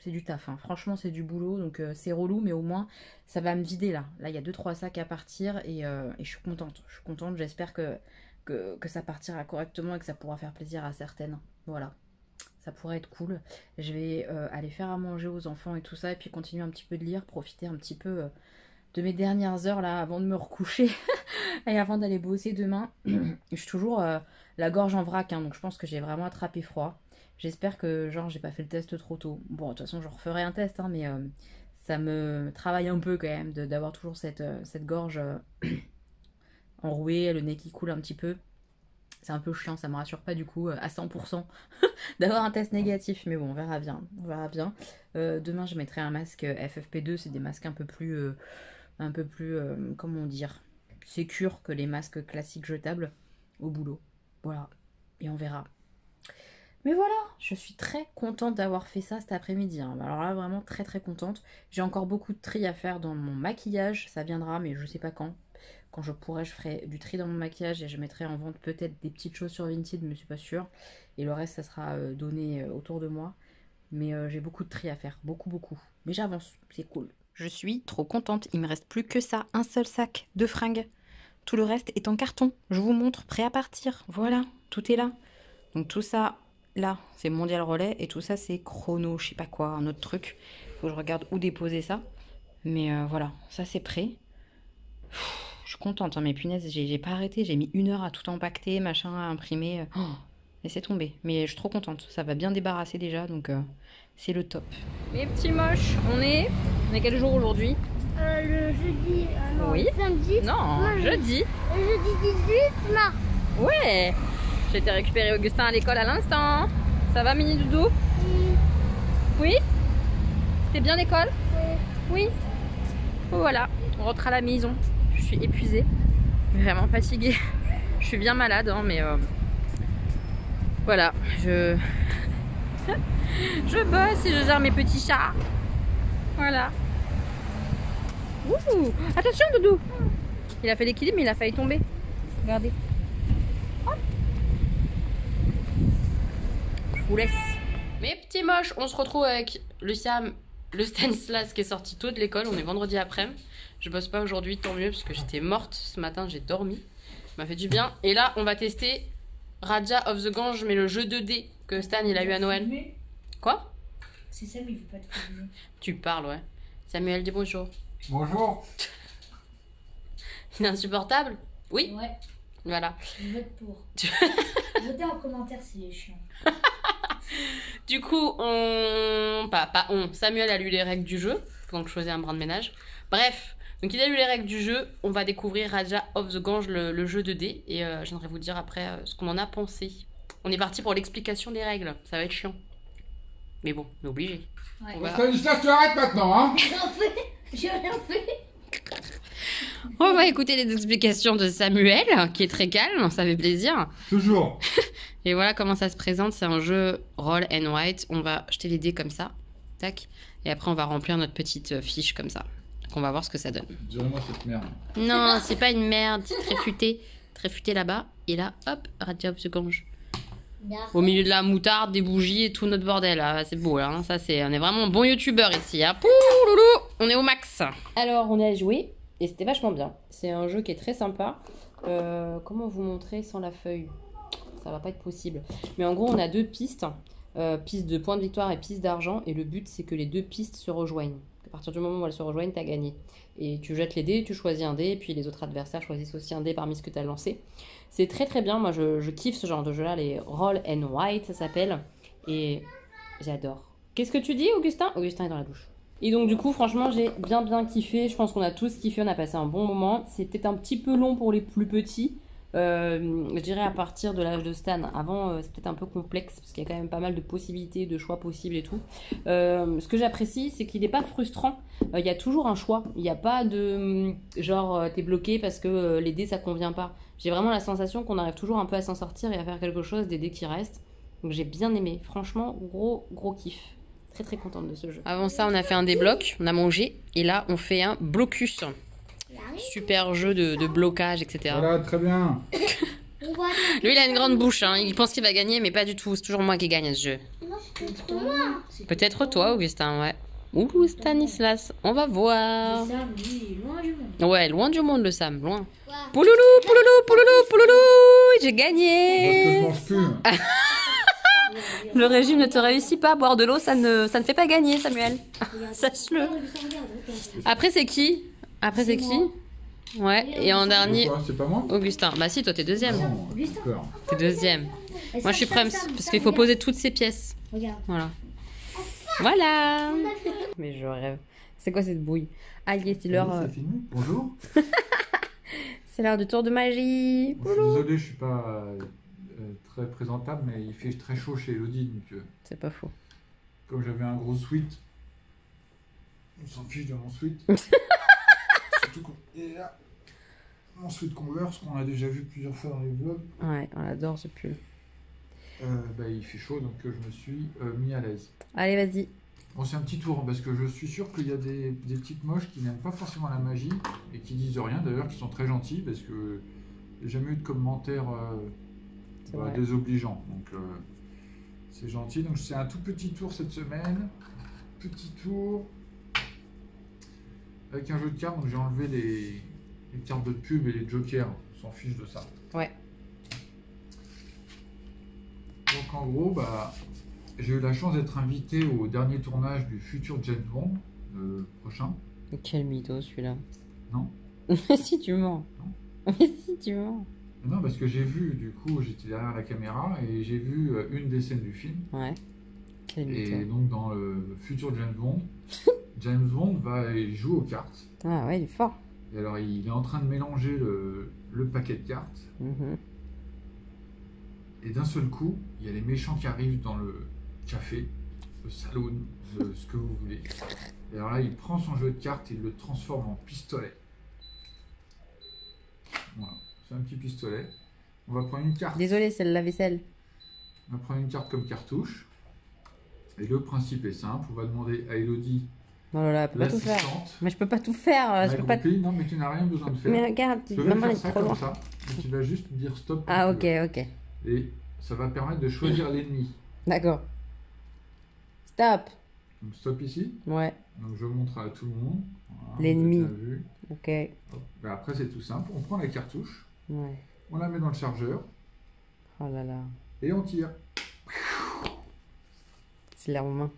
c'est du taf, hein. Franchement c'est du boulot, donc c'est relou, mais au moins ça va me vider là. Là il y a 2-3 sacs à partir et je suis contente. Je suis contente, j'espère que ça partira correctement et que ça pourra faire plaisir à certaines. Voilà. Ça pourrait être cool. Je vais aller faire à manger aux enfants et tout ça, et puis continuer un petit peu de lire, profiter un petit peu de mes dernières heures là avant de me recoucher et avant d'aller bosser demain. Je suis toujours la gorge en vrac, hein, donc je pense que j'ai vraiment attrapé froid. J'espère que genre j'ai pas fait le test trop tôt. Bon, de toute façon, je referai un test, hein, mais ça me travaille un peu quand même d'avoir toujours cette gorge enrouée, le nez qui coule un petit peu. C'est un peu chiant, ça me rassure pas du coup à 100% d'avoir un test négatif. Mais bon, on verra bien. On verra bien. Demain, je mettrai un masque FFP2. C'est des masques un peu plus comment dire, sécure que les masques classiques jetables au boulot. Voilà. Et on verra. Mais voilà, je suis très contente d'avoir fait ça cet après-midi. Hein. Alors là, vraiment très très contente. J'ai encore beaucoup de tri à faire dans mon maquillage. Ça viendra, mais je sais pas quand. Quand je pourrai, je ferai du tri dans mon maquillage et je mettrai en vente peut-être des petites choses sur Vinted, mais je suis pas sûre. Et le reste, ça sera donné autour de moi. Mais j'ai beaucoup de tri à faire. Beaucoup, beaucoup. Mais j'avance, c'est cool. Je suis trop contente. Il me reste plus que ça. Un seul sac de fringues. Tout le reste est en carton. Je vous montre, prêt à partir. Voilà, tout est là. Donc tout ça... Là, c'est Mondial Relais et tout ça, c'est Chrono, je sais pas quoi, un autre truc. Faut que je regarde où déposer ça. Mais voilà, ça c'est prêt. Je suis contente, hein, mais punaise, j'ai pas arrêté. J'ai mis 1 heure à tout empaqueter, machin, à imprimer. Laissez tomber. Mais je suis trop contente. Ça va bien débarrasser déjà, donc c'est le top. Mes petits moches, on est quel jour aujourd'hui? Le jeudi, non, oui. Samedi. Non, jeudi. Le jeudi 18 mars. Ouais. J'ai été récupérer Augustin à l'école à l'instant. Ça va, mini doudou? Oui. Oui? C'était bien l'école? Oui. Oui. Voilà, on rentre à la maison. Je suis épuisée, vraiment fatiguée. Je suis bien malade, hein, mais voilà, je bosse et je gère mes petits chats. Voilà. Ouh, attention, doudou. Il a fait l'équilibre, mais il a failli tomber. Regardez. Je vous laisse. Mes petits moches, on se retrouve avec le Stanislas qui est sorti tôt de l'école. On est vendredi après-midi. Je bosse pas aujourd'hui, tant mieux, parce que j'étais morte ce matin, j'ai dormi. Ça m'a fait du bien. Et là, on va tester Raja of the Gange, mais le jeu 2D que Stan il a eu à Noël. Quoi? C'est Sam, il veut pas te filmer. Tu parles, ouais. Samuel, dis bonjour. Bonjour. Il est insupportable? Oui. Ouais. Voilà. Je vote pour. Votez en commentaire s'il est chiant. Du coup, Samuel a lu les règles du jeu, donc je faisais un brin de ménage. Bref, donc il a lu les règles du jeu, on va découvrir Raja of the Gange, le jeu 2D, et j'aimerais vous dire après ce qu'on en a pensé. On est parti pour l'explication des règles, ça va être chiant. Mais bon, on est obligé. Ouais. Stanislas, tu arrêtes maintenant, hein? J'ai rien fait. On va écouter les explications de Samuel, qui est très calme, ça fait plaisir. Toujours. Et voilà comment ça se présente, c'est un jeu roll and write. On va jeter les dés comme ça, tac, et après on va remplir notre petite fiche comme ça. Donc on va voir ce que ça donne. Dirais-moi cette merde. Non, c'est pas une merde, c'est très futé là-bas. Et là, hop, Raja of the Gange. Au milieu de la moutarde, des bougies et tout notre bordel. Ah, c'est beau là, hein. Ça, on est vraiment bon youtubeur ici. Hein. Pouloulou, on est au max. Alors on a joué et c'était vachement bien. C'est un jeu qui est très sympa. Comment vous montrer sans la feuille? Ça va pas être possible. Mais en gros, on a 2 pistes. Piste de points de victoire et piste d'argent. Et le but, c'est que les 2 pistes se rejoignent. À partir du moment où elles se rejoignent, t'as gagné. Et tu jettes les dés, tu choisis un dé. Et puis les autres adversaires choisissent aussi un dé parmi ce que t'as lancé. C'est très très bien. Moi, je kiffe ce genre de jeu-là. Les Roll and Write, ça s'appelle. Et j'adore. Qu'est-ce que tu dis, Augustin? Augustin est dans la douche. Et donc du coup, franchement, j'ai bien kiffé. Je pense qu'on a tous kiffé. On a passé un bon moment. C'est peut-être un petit peu long pour les plus petits. Je dirais à partir de l'âge de Stan. Avant, c'est peut-être un peu complexe parce qu'il y a quand même pas mal de possibilités, de choix possibles et tout. Ce que j'apprécie, c'est qu'il n'est pas frustrant. Il y a toujours un choix. Il n'y a pas de genre t'es bloqué parce que les dés ça convient pas. J'ai vraiment la sensation qu'on arrive toujours un peu à s'en sortir et à faire quelque chose des dés qui restent. Donc j'ai bien aimé. Franchement, gros kiff. Très contente de ce jeu. Avant ça, on a fait un débloc, on a mangé et là on fait un blocus. Super jeu de blocage, etc. Voilà, très bien. Lui, il a une grande bouche, hein. Il pense qu'il va gagner, mais pas du tout. C'est toujours moi qui gagne à ce jeu. Non, c'est trop moi. Peut-être toi, Augustin, ouais. Ou Stanislas, on va voir. Le Sam, lui, il est loin du monde. Ouais, loin du monde, le Sam, loin. Quoi? Pouloulou, j'ai Parce que je gagné. mange plus. Le régime ne te réussit pas. Boire de l'eau, ça ne fait pas gagner, Samuel. Sache-le. Après, c'est qui? Après, c'est qui? Ouais, et en dernier, Quoi, c'est pas moi? Augustin. Bah si, toi, t'es deuxième. Non, j'ai Augustin. peur. T'es deuxième. Moi, je suis prête, parce qu'il faut poser toutes ces pièces. Regarde. Voilà. Voilà. Mais je rêve. C'est quoi cette bouille? Ah, yes, c'est l'heure. C'est fini. Bonjour. C'est l'heure du tour de magie. Bon, je suis désolé, je suis pas très présentable, mais il fait très chaud chez Elodie, donc C'est pas faux. comme j'avais un gros sweat, on s'en fiche de mon sweat. Surtout qu'on est là. Mon sweat Converse qu'on a déjà vu plusieurs fois dans les vlogs. Ouais, on adore ce pull. Bah, il fait chaud, donc je me suis mis à l'aise. Allez, vas-y. Bon, c'est un petit tour, hein, parce que je suis sûr qu'il y a des petites moches qui n'aiment pas forcément la magie et qui disent rien, d'ailleurs, qui sont très gentils, parce que j'ai jamais eu de commentaires vrai. désobligeants. Donc, c'est gentil. Donc, c'est un tout petit tour cette semaine. Petit tour avec un jeu de cartes. Donc, j'ai enlevé les cartes de pub et les jokers. On s'en fiche de ça. Ouais. Donc, en gros, bah. J'ai eu la chance d'être invité au dernier tournage du futur James Bond, prochain. Mais quel mytho celui-là. Non. Mais si tu mens. Non. Mais si tu mens. Non, parce que j'ai vu, du coup, j'étais derrière la caméra et j'ai vu une des scènes du film. Ouais. Quel mytho. Et donc, dans le futur James Bond, James Bond il joue aux cartes. Ah ouais, il est fort. Et alors, il est en train de mélanger le paquet de cartes. Mhm. Et d'un seul coup, il y a les méchants qui arrivent dans le café, le salon, ce que vous voulez. Et alors là, il prend son jeu de cartes et il le transforme en pistolet. Voilà, c'est un petit pistolet. On va prendre une carte. Désolé, c'est le lave-vaisselle. On va prendre une carte comme cartouche. Et le principe est simple. On va demander à Elodie, Oh là là, elle peut pas tout faire. l'assistante, Mais je peux pas tout faire. Je peux pas... groupie. Non, mais tu n'as rien besoin de faire. Mais regarde, Je vais maman faire est ça trop comme loin. ça. Et tu vas juste dire stop. quand Ah tu ok, veux. ok. Et ça va permettre de choisir l'ennemi. D'accord. Stop. Donc stop ici. Ouais, Donc je montre à tout le monde. Voilà, L'ennemi. vous avez bien vu. ok. Hop. Ben après c'est tout simple. On prend la cartouche, Ouais. on la met dans le chargeur Oh là là. et on tire. C'est l'air humain.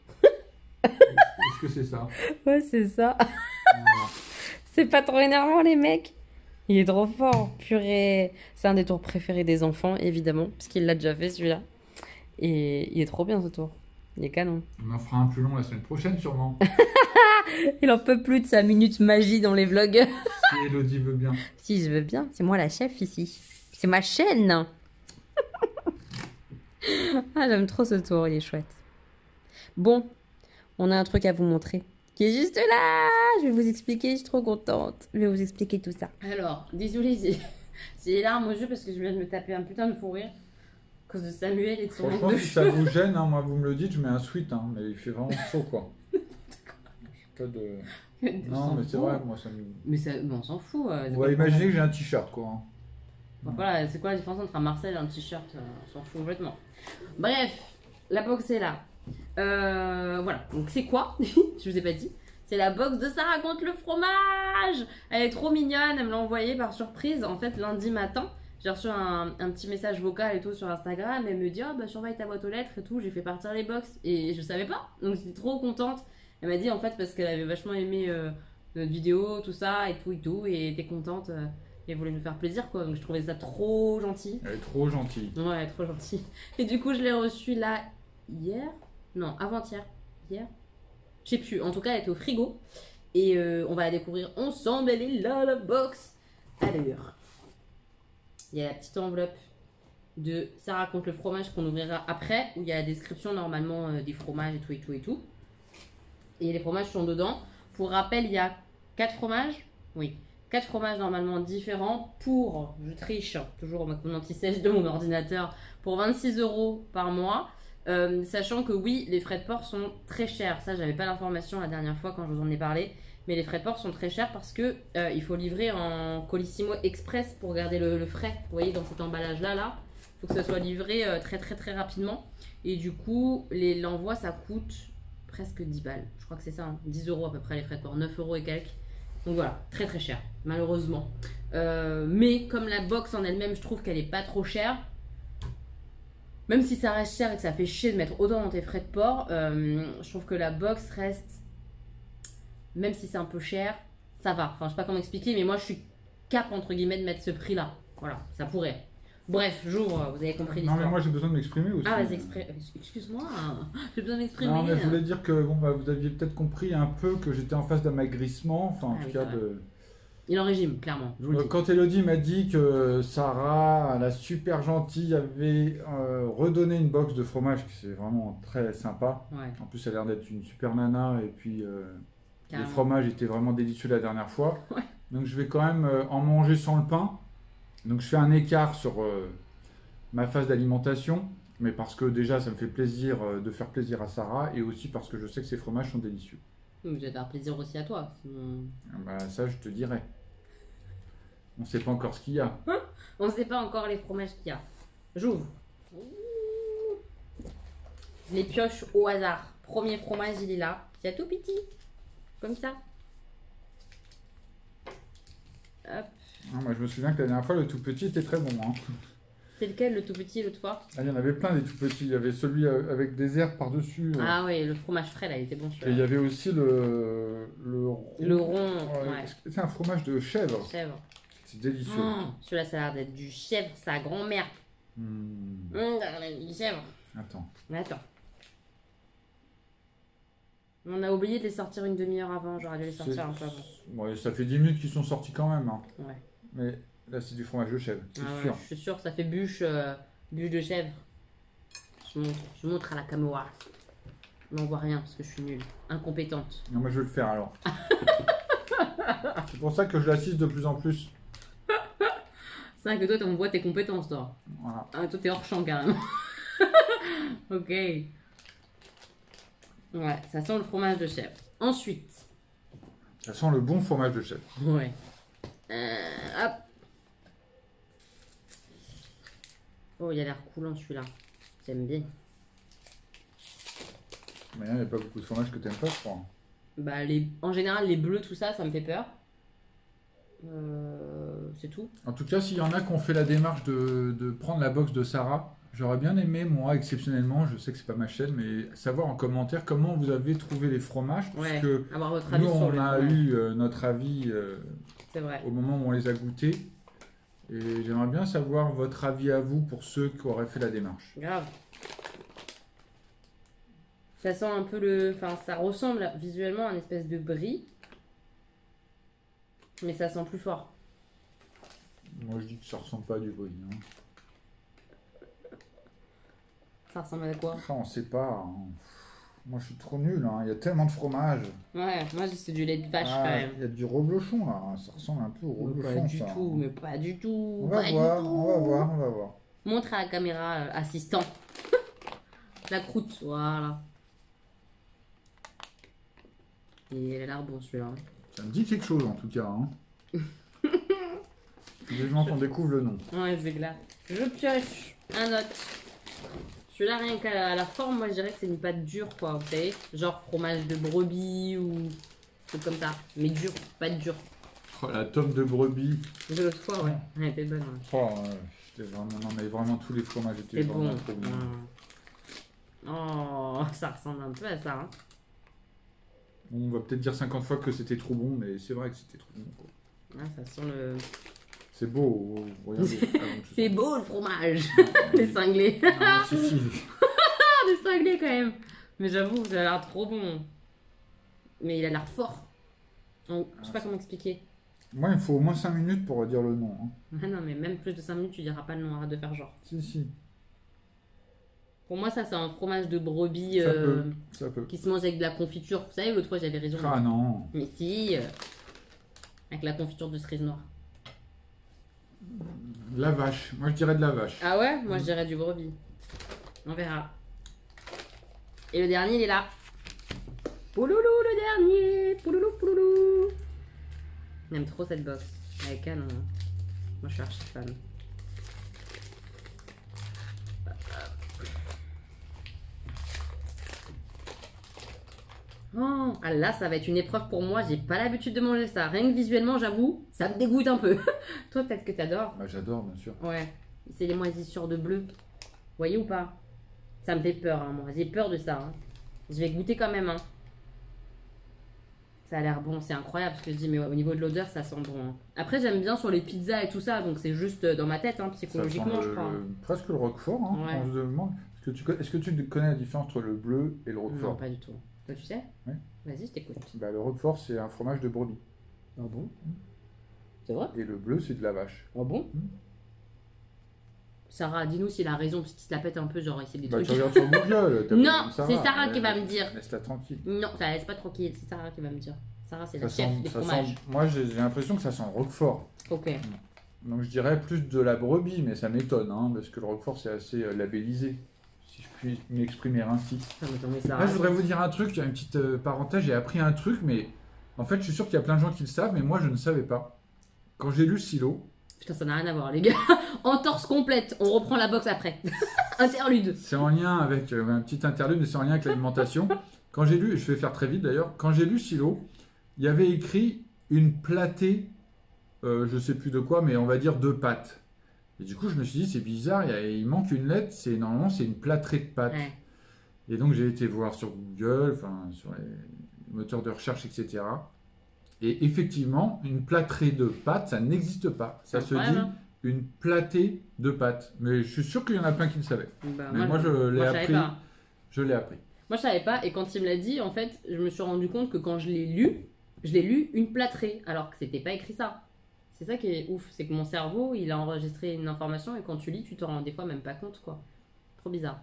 Est-ce que c'est ça? Ouais, c'est ça. Voilà. C'est pas trop énervant, les mecs. Il est trop fort. Purée. C'est un des tours préférés des enfants, évidemment, parce qu'il l'a déjà fait, celui-là. Et il est trop bien, ce tour. Il est canon. On en fera un plus long la semaine prochaine sûrement. Il en peut plus de sa minute magie dans les vlogs. Si Elodie veut bien. Si, je veux bien. C'est moi la chef ici. C'est ma chaîne. Ah, j'aime trop ce tour. Il est chouette. Bon, on a un truc à vous montrer. Qui est juste là. Je vais vous expliquer. Je suis trop contente. Je vais vous expliquer tout ça. Alors, désolé, j'ai les larmes aux yeux parce que je viens de me taper un putain de fou rire. À cause de Samuel et de son manque Franchement, de si ça vous gêne, hein, moi vous me le dites, je mets un sweat, hein, mais il fait vraiment chaud quoi. Pas de... Non, mais c'est vrai, moi ça me. Mais ça, on s'en fout. On va imaginer que j'ai un t-shirt quoi. Hein. Bon, voilà, c'est quoi la différence entre un Marcel et un t-shirt? On s'en fout complètement. Bref, la box est là. Voilà, donc c'est quoi? Je vous ai pas dit. C'est la box de Ça raconte le fromage. Elle est trop mignonne, elle me l'a envoyée par surprise. En fait, lundi matin, j'ai reçu un petit message vocal et tout sur Instagram. Elle me dit, oh bah surveille ta boîte aux lettres et tout. J'ai fait partir les box et je savais pas. Donc j'étais trop contente. Elle m'a dit en fait parce qu'elle avait vachement aimé notre vidéo, tout ça et tout. Et était contente et voulait nous faire plaisir quoi. Donc je trouvais ça trop gentil. Elle est trop gentille. Ouais, elle est trop gentille. Et du coup, je l'ai reçue là hier. Non, avant-hier. Hier. Je sais plus. En tout cas, elle était au frigo. Et on va la découvrir ensemble. Elle est là, la box. Alors, il y a la petite enveloppe de Ça raconte le fromage qu'on ouvrira après. Où il y a la description normalement des fromages et tout et tout et tout. Et les fromages sont dedans. Pour rappel, il y a 4 fromages. Oui. 4 fromages normalement différents pour, je triche, toujours mon anti-sèche de mon ordinateur, pour 26 € par mois. Sachant que oui, les frais de port sont très chers. Ça, j'avais pas l'information la dernière fois quand je vous en ai parlé. Mais les frais de port sont très chers parce que il faut livrer en Colissimo Express pour garder le frais. Vous voyez, dans cet emballage-là, il faut que ça soit livré très rapidement. Et du coup, l'envoi, ça coûte presque 10 balles. Je crois que c'est ça, hein. 10 € à peu près les frais de port, 9 € et quelques. Donc voilà, très cher, malheureusement. Mais comme la box en elle-même, je trouve qu'elle est pas trop chère. Même si ça reste cher et que ça fait chier de mettre autant dans tes frais de port, je trouve que la box reste, même si c'est un peu cher, ça va. Enfin, je sais pas comment expliquer, mais moi je suis cap entre guillemets de mettre ce prix-là. Voilà, ça pourrait. Bref, j'ouvre, vous avez compris Non, l'histoire. mais moi j'ai besoin de m'exprimer aussi. Ah, vas-y, excuse-moi, j'ai besoin de m'exprimer. Non, mais je voulais dire que bon, bah, vous aviez peut-être compris un peu que j'étais en phase d'amaigrissement, enfin en Ah tout oui, cas c'est vrai. de. Il est en régime, clairement. Je vous le dis. Quand Elodie m'a dit que Sarah, la super gentille, avait redonné une box de fromage, qui c'est vraiment très sympa. Ouais, En plus, elle a l'air d'être une super nana, et puis les carrément. fromages étaient vraiment délicieux la dernière fois. Ouais. Donc je vais quand même en manger sans le pain. Donc je fais un écart sur ma phase d'alimentation, mais parce que déjà ça me fait plaisir de faire plaisir à Sarah, et aussi parce que je sais que ces fromages sont délicieux. Donc, je vais faire plaisir aussi à toi. Sinon... Ah bah, ça, je te dirai. On sait pas encore ce qu'il y a. On ne sait pas encore les fromages qu'il y a. J'ouvre. Les pioches au hasard. Premier fromage, il est là. C'est tout petit. Comme ça. Hop. Ah, moi, je me souviens que la dernière fois, le tout petit était très bon. Hein. C'est lequel le tout petit l'autre fois? Ah, il y en avait plein des tout petits. Il y avait celui avec des herbes par-dessus. Ah oui, le fromage frais là, il était bon Et il y celui-là. avait aussi le Le rond, Ouais, ouais. c'est un fromage de chèvre. Chèvre. C'est délicieux. Oh, celui-là, ça a l'air d'être du chèvre, sa grand-mère. Hmm. Du chèvre. Attends. Mais attends. On a oublié de les sortir une demi-heure avant, j'aurais dû les sortir un peu avant. Ouais, ça fait 10 minutes qu'ils sont sortis quand même. Hein. Ouais. Mais là, c'est du fromage de chèvre. C'est Ah ouais, sûr. je suis sûre que ça fait bûche, bûche de chèvre. Je montre à la caméra. Mais on voit rien parce que je suis nulle. Incompétente. Non, moi, je vais le faire alors. C'est pour ça que je l'assiste de plus en plus. C'est vrai que toi, on voit tes compétences, toi. Voilà. Ah, toi, t'es hors champ, carrément. Ok. Ouais, ça sent le fromage de chèvre. Ensuite. Ça sent le bon fromage de chèvre. Ouais. Hop. Oh, il a l'air coulant, celui-là. J'aime bien. Mais il n'y a pas beaucoup de fromage que t'aimes pas, je crois. Bah, en général, les bleus, tout ça, ça me fait peur. C'est tout. En tout cas, s'il y en a qui ont fait la démarche de prendre la box de Sarah, j'aurais bien aimé, moi, exceptionnellement, je sais que c'est pas ma chaîne, mais savoir en commentaire comment vous avez trouvé les fromages. Parce Ouais, que avoir votre avis nous, sur on le a fromage. eu notre avis C'est vrai. au moment où on les a goûtés. Et j'aimerais bien savoir votre avis à vous pour ceux qui auraient fait la démarche. Grave. Ça sent un peu le... Enfin, ça ressemble visuellement à une espèce de brie. Mais ça sent plus fort. Moi, je dis que ça ressemble pas à du brie. Hein. Ça ressemble à quoi? Ça, on sait pas. Hein. Moi, je suis trop nul. Hein. Il y a tellement de fromage. Ouais, moi c'est du lait de vache Ah, quand même. il y a du reblochon là. Ça ressemble un peu au Mais pas reblochon, du ça. tout, mais pas du tout. On va pas voir, du tout. on va voir, on va voir. Montre à la caméra assistant. La croûte, voilà. Et il a l'air bon celui-là. Ça me dit quelque chose en tout cas. Hein. Vivement qu'on découvre le nom. Ouais, c'est clair. Je pioche un autre. Celui-là, rien qu'à la forme, moi je dirais que c'est une pâte dure, quoi, vous savez. Genre fromage de brebis ou truc comme ça. Mais dur, pâte dure. Oh, la tome de brebis. De l'autre fois, ouais. Elle était bonne. Ouais. Oh, c'était vraiment, non, mais vraiment tous les fromages étaient C'est vraiment bon. trop bons. Oh, ça ressemble un peu à ça. Hein. On va peut-être dire 50 fois que c'était trop bon, mais c'est vrai que c'était trop bon. Quoi. Ah, ça sent le... C'est beau, regardez. C'est beau le fromage. Les cinglés. Ah, si, si. Des cinglés quand même. Mais j'avoue, ça a l'air trop bon. Mais il a l'air fort. Donc, je sais pas comment expliquer. Moi, il me faut au moins 5 minutes pour dire le nom. Hein. Ah non, mais même plus de 5 minutes, tu diras pas le nom, arrête de faire genre. Si, si. Pour moi, ça, c'est un fromage de brebis Ça peut. qui se mange avec de la confiture. Vous savez, l'autre fois, j'avais raison. Ah non. Mais si, avec la confiture de cerise noire. De la vache. Moi, je dirais de la vache. Ah ouais? Moi, je dirais du brebis. On verra. Et le dernier, il est là. Pouloulou, le dernier. Pouloulou, pouloulou. J'aime trop cette box. Avec elle, moi, je suis archi fan. Oh, ah là, ça va être une épreuve pour moi. J'ai pas l'habitude de manger ça. Rien que visuellement, j'avoue, ça me dégoûte un peu. Toi, peut-être que t'adores. Bah, j'adore, bien sûr. Ouais. C'est les moisissures de bleu. voyez ou pas? Ça me fait peur, hein, moi. J'ai peur de ça. Hein. Je vais goûter quand même. Hein. Ça a l'air bon, c'est incroyable. Parce que je dis, mais au niveau de l'odeur, ça sent bon. Hein. Après, j'aime bien sur les pizzas et tout ça. Donc, c'est juste dans ma tête, hein, psychologiquement, je crois. Presque le roquefort. Hein, Ouais. on se demande. Est-ce que tu connais la différence entre le bleu et le Non, roquefort? pas du tout. Toi, tu sais? Oui. Vas-y, je t'écoute. Bah, le roquefort, c'est un fromage de brebis. Ah bon? C'est vrai? Et le bleu, c'est de la vache. Ah bon? Mm. Sarah, dis-nous s'il a raison, parce qu'il se la pète un peu, genre, il sait des Bah, trucs. tu regardes sur Google. t'as Non, pas- c'est Sarah qui va me dire. Laisse-la tranquille. Non, ça laisse pas tranquille, c'est Sarah qui va me dire. Sarah, c'est la Ça chef sent- des ça fromages. sent- moi, j'ai l'impression que ça sent le roquefort. Ok. Donc, je dirais plus de la brebis, mais ça m'étonne, hein, parce que le roquefort, c'est assez labellisé, si je puis m'exprimer ainsi. Ça m'étonne, Sarah. Là, je voudrais vous dire un truc, il y a une petite parenthèse, j'ai appris un truc, mais en fait, je suis sûr qu'il y a plein de gens qui le savent, mais moi, je ne savais pas. Quand j'ai lu Silo, Putain, ça n'a rien à voir, les gars. Entorse complète, on reprend la boxe après. Interlude. c'est en lien avec un petit interlude, mais c'est en lien avec l'alimentation. Quand j'ai lu, je vais faire très vite d'ailleurs, quand j'ai lu Silo, il y avait écrit une platée, je sais plus de quoi, mais on va dire 2 pâtes. Et du coup, je me suis dit, c'est bizarre, il manque une lettre, normalement, c'est une plâtrée de pâtes. Ouais. Et donc, j'ai été voir sur Google, enfin, sur les moteurs de recherche, etc. Et effectivement, une plâtrée de pâtes, ça n'existe pas. Ça se Incroyable, dit hein. une platée de pâtes. Mais je suis sûr qu'il y en a plein qui le savaient. Bah, Mais moi, je l'ai moi, je savais appris. pas. Je l'ai appris. Moi, je savais pas, et quand il me l'a dit, en fait, je me suis rendu compte que quand je l'ai lu une plâtrée, alors que c'était pas écrit ça. C'est ça qui est ouf, c'est que mon cerveau, il a enregistré une information, et quand tu lis, tu te rends des fois même pas compte, quoi. Trop bizarre.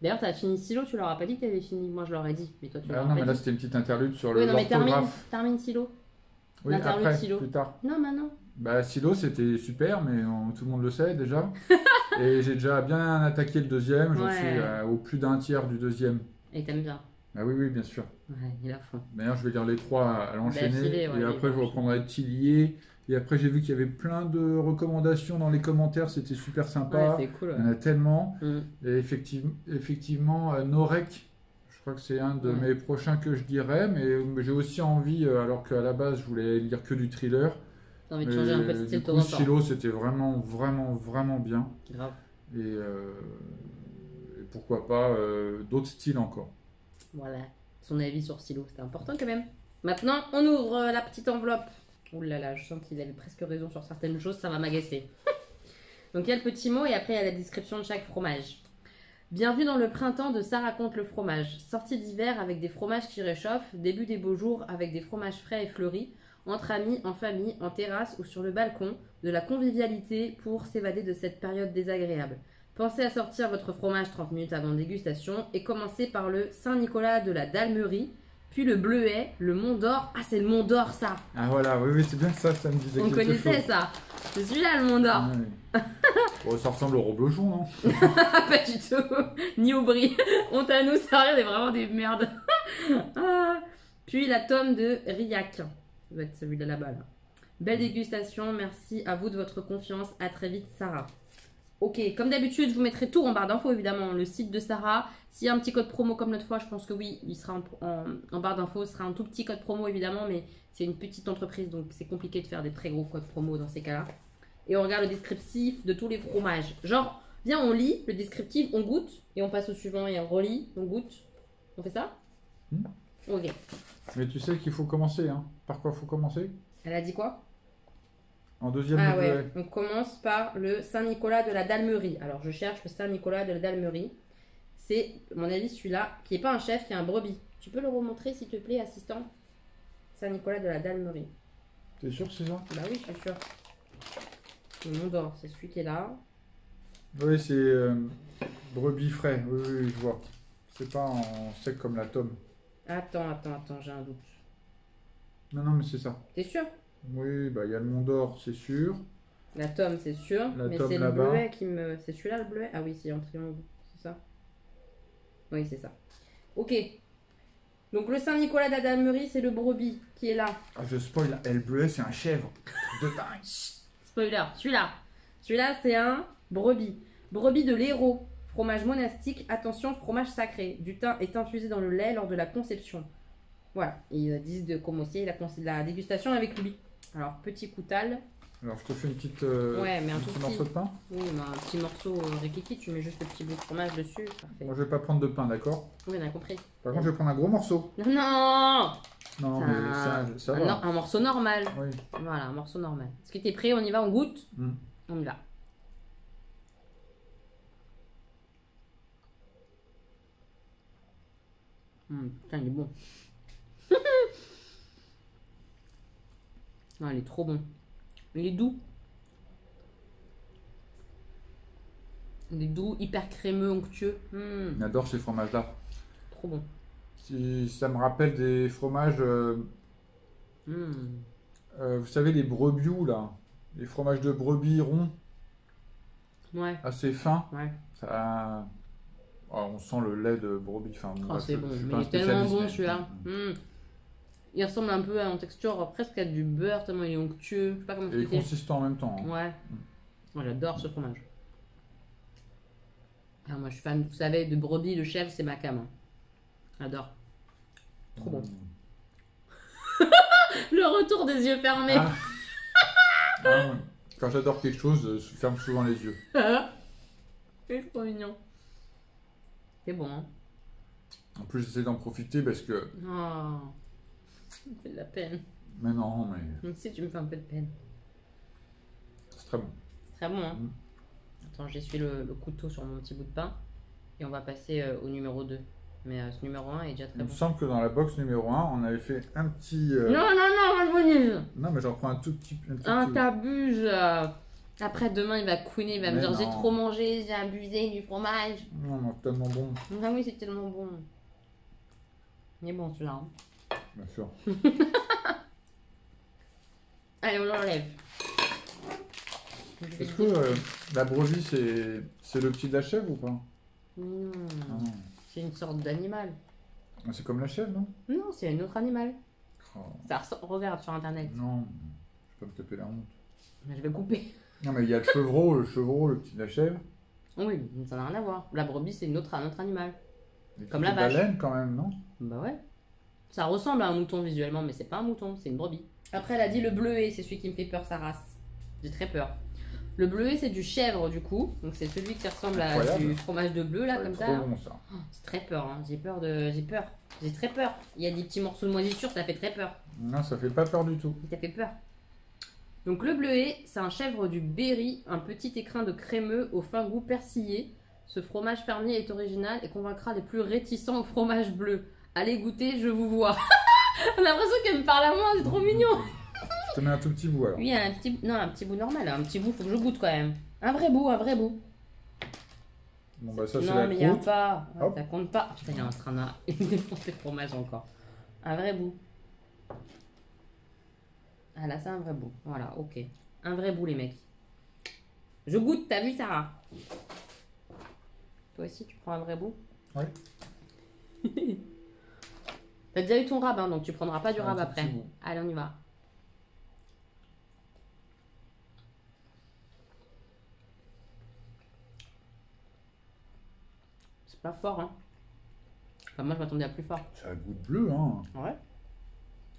D'ailleurs, t'as fini Silo, tu leur as pas dit que t'avais fini. Moi, je leur ai dit, mais toi, tu leur Ah as non, pas mais là, dit. c'était une petite interlude sur Oui, non, mais l'orthographe. termine Silo. Oui, l'interlude après, Silo. plus tard. Non, maintenant. Bah, Silo, c'était super, mais tout le monde le sait déjà. Et j'ai déjà bien attaqué le deuxième. J'en Ouais. suis au plus d'un tiers du deuxième. Et t'aimes bien. Ah oui, oui, bien sûr. Ouais, il a fond. D'ailleurs, je vais lire les 3 à l'enchaîner. D'affilée, ouais, et les après, je manches. reprendrai Tillier. Et après, j'ai vu qu'il y avait plein de recommandations dans les commentaires. C'était super Ouais, sympa. c'est cool. Il y en a tellement. Mm. Et effectivement, Norek, je crois que c'est un de Ouais. mes prochains que je dirais. Mais j'ai aussi envie, alors qu'à la base, je voulais lire que du thriller. T'as envie de changer un peu de Du style de coup, temps en temps. Silo, c'était vraiment, vraiment, vraiment bien. Grave. Et pourquoi pas d'autres styles encore. Voilà. Son avis sur Silo, c'était important quand même. Maintenant, on ouvre la petite enveloppe. Ouh là là, je sens qu'il avait presque raison sur certaines choses, ça va m'agacer. Donc il y a le petit mot et après il y a la description de chaque fromage. Bienvenue dans le printemps de Ça raconte le fromage. Sortie d'hiver avec des fromages qui réchauffent, début des beaux jours avec des fromages frais et fleuris, entre amis, en famille, en terrasse ou sur le balcon, de la convivialité pour s'évader de cette période désagréable. Pensez à sortir votre fromage 30 minutes avant dégustation et commencez par le Saint-Nicolas de la Dalmerie, puis le Bleuet, le Mont d'Or. Ah, c'est le Mont d'Or ça. Ah voilà, oui, oui, c'est bien ça me disait On quelque connaissait chose. ça. C'est celui-là le Mont d'Or. Ouais. Bon, ça ressemble au reblochon, non? Pas du tout. Ni au brie. Honte à nous, sérieux, on est vraiment des merdes. Ah. Puis la tome de Riac. Ça doit être celui-là là-bas. Là. Belle dégustation. Merci à vous de votre confiance. À très vite, Sarah. Ok, comme d'habitude, je vous mettrai tout en barre d'infos, évidemment. Le site de Sarah. S'il y a un petit code promo comme l'autre fois, je pense que oui, il sera en barre d'infos. Ce sera un tout petit code promo, évidemment, mais c'est une petite entreprise, donc c'est compliqué de faire des très gros codes promo dans ces cas-là. Et on regarde le descriptif de tous les fromages. Genre, viens, on lit le descriptif, on goûte, et on passe au suivant, et on relit, on goûte. On fait ça? Ok. Mais tu sais qu'il faut commencer, hein. Par quoi faut commencer? Elle a dit quoi? En deuxième Ah degré. ouais, on commence par le Saint-Nicolas de la Dalmerie. Alors je cherche le Saint-Nicolas de la Dalmerie. C'est, à mon avis, celui-là, qui n'est pas un chef, qui est un brebis. Tu peux le remontrer, s'il te plaît, assistant? Saint-Nicolas de la Dalmerie. T'es sûr que c'est ça? Bah oui, je suis sûre. Le Mont d'Or, c'est celui qui est là. Oui, c'est brebis frais, oui, oui, je vois. C'est pas en sec comme la tome. Attends, j'ai un doute. Non, non, mais c'est ça. T'es sûr? Oui, bah il y a le Mont d'Or, c'est sûr. La tome, c'est sûr. La mais tome c'est le là-bas. bleuet qui me... C'est celui-là, le bleuet? Ah oui, c'est en triangle. C'est ça? Oui, c'est ça. Ok. Donc le Saint-Nicolas de la Dalmerie, c'est le brebis qui est là. Ah, je spoil, El Bleuet, c'est un chèvre. Truc de dingue. Spoiler, celui-là. Celui-là, c'est un brebis. Brebis de l'Hérault. Fromage monastique. Attention, fromage sacré. Du thym est infusé dans le lait lors de la conception. Voilà. Ils disent de commencer la dégustation avec lui. Alors, petit coutal. Alors, je te fais une petite, Ouais, mais un un tout petit petit. morceau de pain. Oui, mais un petit morceau rikiki, tu mets juste le petit bout de fromage dessus. Parfait. Moi, je vais pas prendre de pain, d'accord? Oui, on a compris. Par contre, je vais prendre un gros morceau. Non, Non, mais ça va. un morceau normal. Oui. Voilà, un morceau normal. Est-ce que t'es prêt? On y va, on goûte? Mm. On y va. Putain, il est bon. Non, il est trop bon. Il est doux. Il est doux, hyper crémeux, onctueux. J'adore ces fromages-là. Trop bon. Ça me rappelle des fromages, vous savez, les brebious, là. Les fromages de brebis ronds, Ouais, assez fins. ouais. Ça... on sent le lait de brebis. Enfin, Oh, bref, c'est je bon. suis Mais pas il un est tellement spécialiste, bon mais- celui-là. Il ressemble un peu en texture presque à du beurre, tellement il est onctueux. Je sais pas comment Et expliquer. consistant en même temps. Hein. Ouais. Moi, j'adore ce fromage. Ah, moi, je suis fan, vous savez, de brebis, de chèvre, c'est ma cam. Hein. J'adore. Trop bon. Le retour des yeux fermés. Ah. Ah, ouais. Quand j'adore quelque chose, je ferme souvent les yeux. C'est trop mignon. C'est bon, hein. En plus, j'essaie d'en profiter parce que... Oh. Ça me fait de la peine. Mais non, mais Même si tu me fais un peu de peine. c'est très bon. C'est très bon, hein. Mm. Attends, j'essuie le couteau sur mon petit bout de pain. Et on va passer au numéro 2. Mais ce numéro 1 est déjà très Il me bon. semble que dans la box numéro 1, on avait fait un petit... Non, non, non, bonus. Non, mais j'en prends un tout petit... Un tout Ah, petit- t'abuses. Après, demain, il va couiner, il va me Mais dire j'ai non. trop mangé, j'ai abusé du fromage. Non, non, tellement bon, Ah oui, c'est tellement bon. Il est bon celui-là. Hein. bien sûr. Allez, on l'enlève. Est-ce que la brebis, c'est le petit de la chèvre ou pas? Non, Ah non. c'est une sorte d'animal. Ah, c'est comme la chèvre, non? Non, c'est un autre animal. Oh, Ça regarde sur internet. non, je vais pas me taper la honte. Mais je vais couper. Non, mais il y a le chevreau, le petit de la chèvre. Oui, ça n'a rien à voir. La brebis, c'est un autre animal. Et Comme qui la fait de vache. laine quand même, non? Bah ouais. Ça ressemble à un mouton visuellement, mais c'est pas un mouton, c'est une brebis. Après, elle a dit le bleuet, c'est celui qui me fait peur, sa race. J'ai très peur. Le bleuet, c'est du chèvre du coup. Donc c'est celui qui ressemble à Incroyable. du fromage de bleu là, Ouais, comme trop ça. bon ça. Oh, c'est très peur, hein. J'ai peur de. J'ai peur. J'ai très peur. Il y a des petits morceaux de moisissure, ça fait très peur. Non, ça fait pas peur du tout. Ça fait peur. Donc le bleuet, c'est un chèvre du Berry, un petit écrin de crémeux au fin goût persillé. Ce fromage fermier est original et convaincra les plus réticents au fromage bleu. Allez goûter, je vous vois. On a l'impression qu'elle me parle à moi, c'est trop mignon. Je te mets un tout petit bout alors. Oui, un petit bout normal, un petit bout, faut que je goûte quand même. Un vrai bout, un vrai bout. Bon, bah ça, c'est Non, la mais il n'y a croûte. pas. Ouais, Hop. ça compte pas. Putain, il est en train de défoncer le fromage encore. Un vrai bout. Ah là, c'est un vrai bout. Voilà, ok. Un vrai bout, les mecs. Je goûte, t'as vu, Sarah? Toi aussi, tu prends un vrai bout? Oui. T'as déjà eu ton rab, hein, donc tu prendras pas du Un rab tout après. petit bout. Allez, on y va. C'est pas fort, hein. Enfin, moi, je m'attendais à plus fort. Ça a le goût de bleu, hein. Ouais.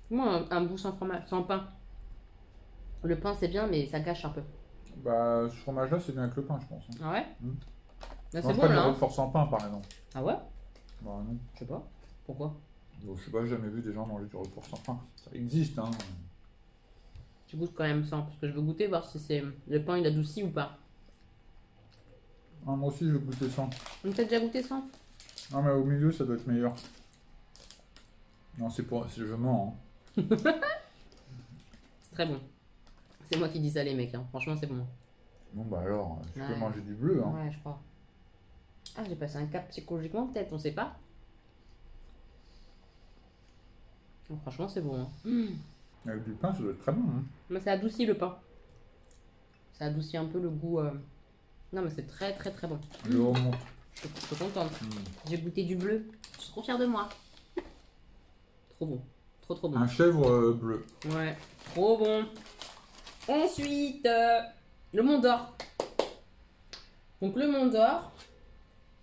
Moi, un bout sans fromage, sans pain. Le pain, c'est bien, mais ça gâche un peu. Bah, ce fromage-là, c'est bien avec le pain, je pense. Hein. Ah ouais? Mm. Là, Je c'est mange bon, pas de là. Hein. Roquefort sans pain, par exemple. Ah ouais? Bah non. Je sais pas. Pourquoi? Bon, je sais pas, j'ai jamais vu des gens manger du Roquefort sans pain. Ça existe, hein. Tu goûtes quand même sans, parce que je veux goûter, voir si c'est le pain il adoucit ou pas. Ah, moi aussi, je veux goûter sans. On t'a déjà goûté sans? Non, mais au milieu, ça doit être meilleur. Non, c'est pour... Je mens, hein. C'est très bon. C'est moi qui dis ça, les mecs. Hein. Franchement, c'est bon. Bon, bah alors, je peux Ouais. manger du bleu, hein. Ouais, je crois. Ah, j'ai passé un cap psychologiquement, peut-être, on sait pas. Oh, franchement, c'est bon. Hein. Avec du pain, ça doit être très bon, hein. Mais ça adoucit le pain. Ça adoucit un peu le goût. Non, mais c'est très très très bon. Je remonte. Je suis contente. Mm. J'ai goûté du bleu. Je suis trop fière de moi. Trop bon. Trop trop bon. Un chèvre bleu. Ouais, trop bon. Ensuite, le Mont d'Or. Donc le Mont d'Or,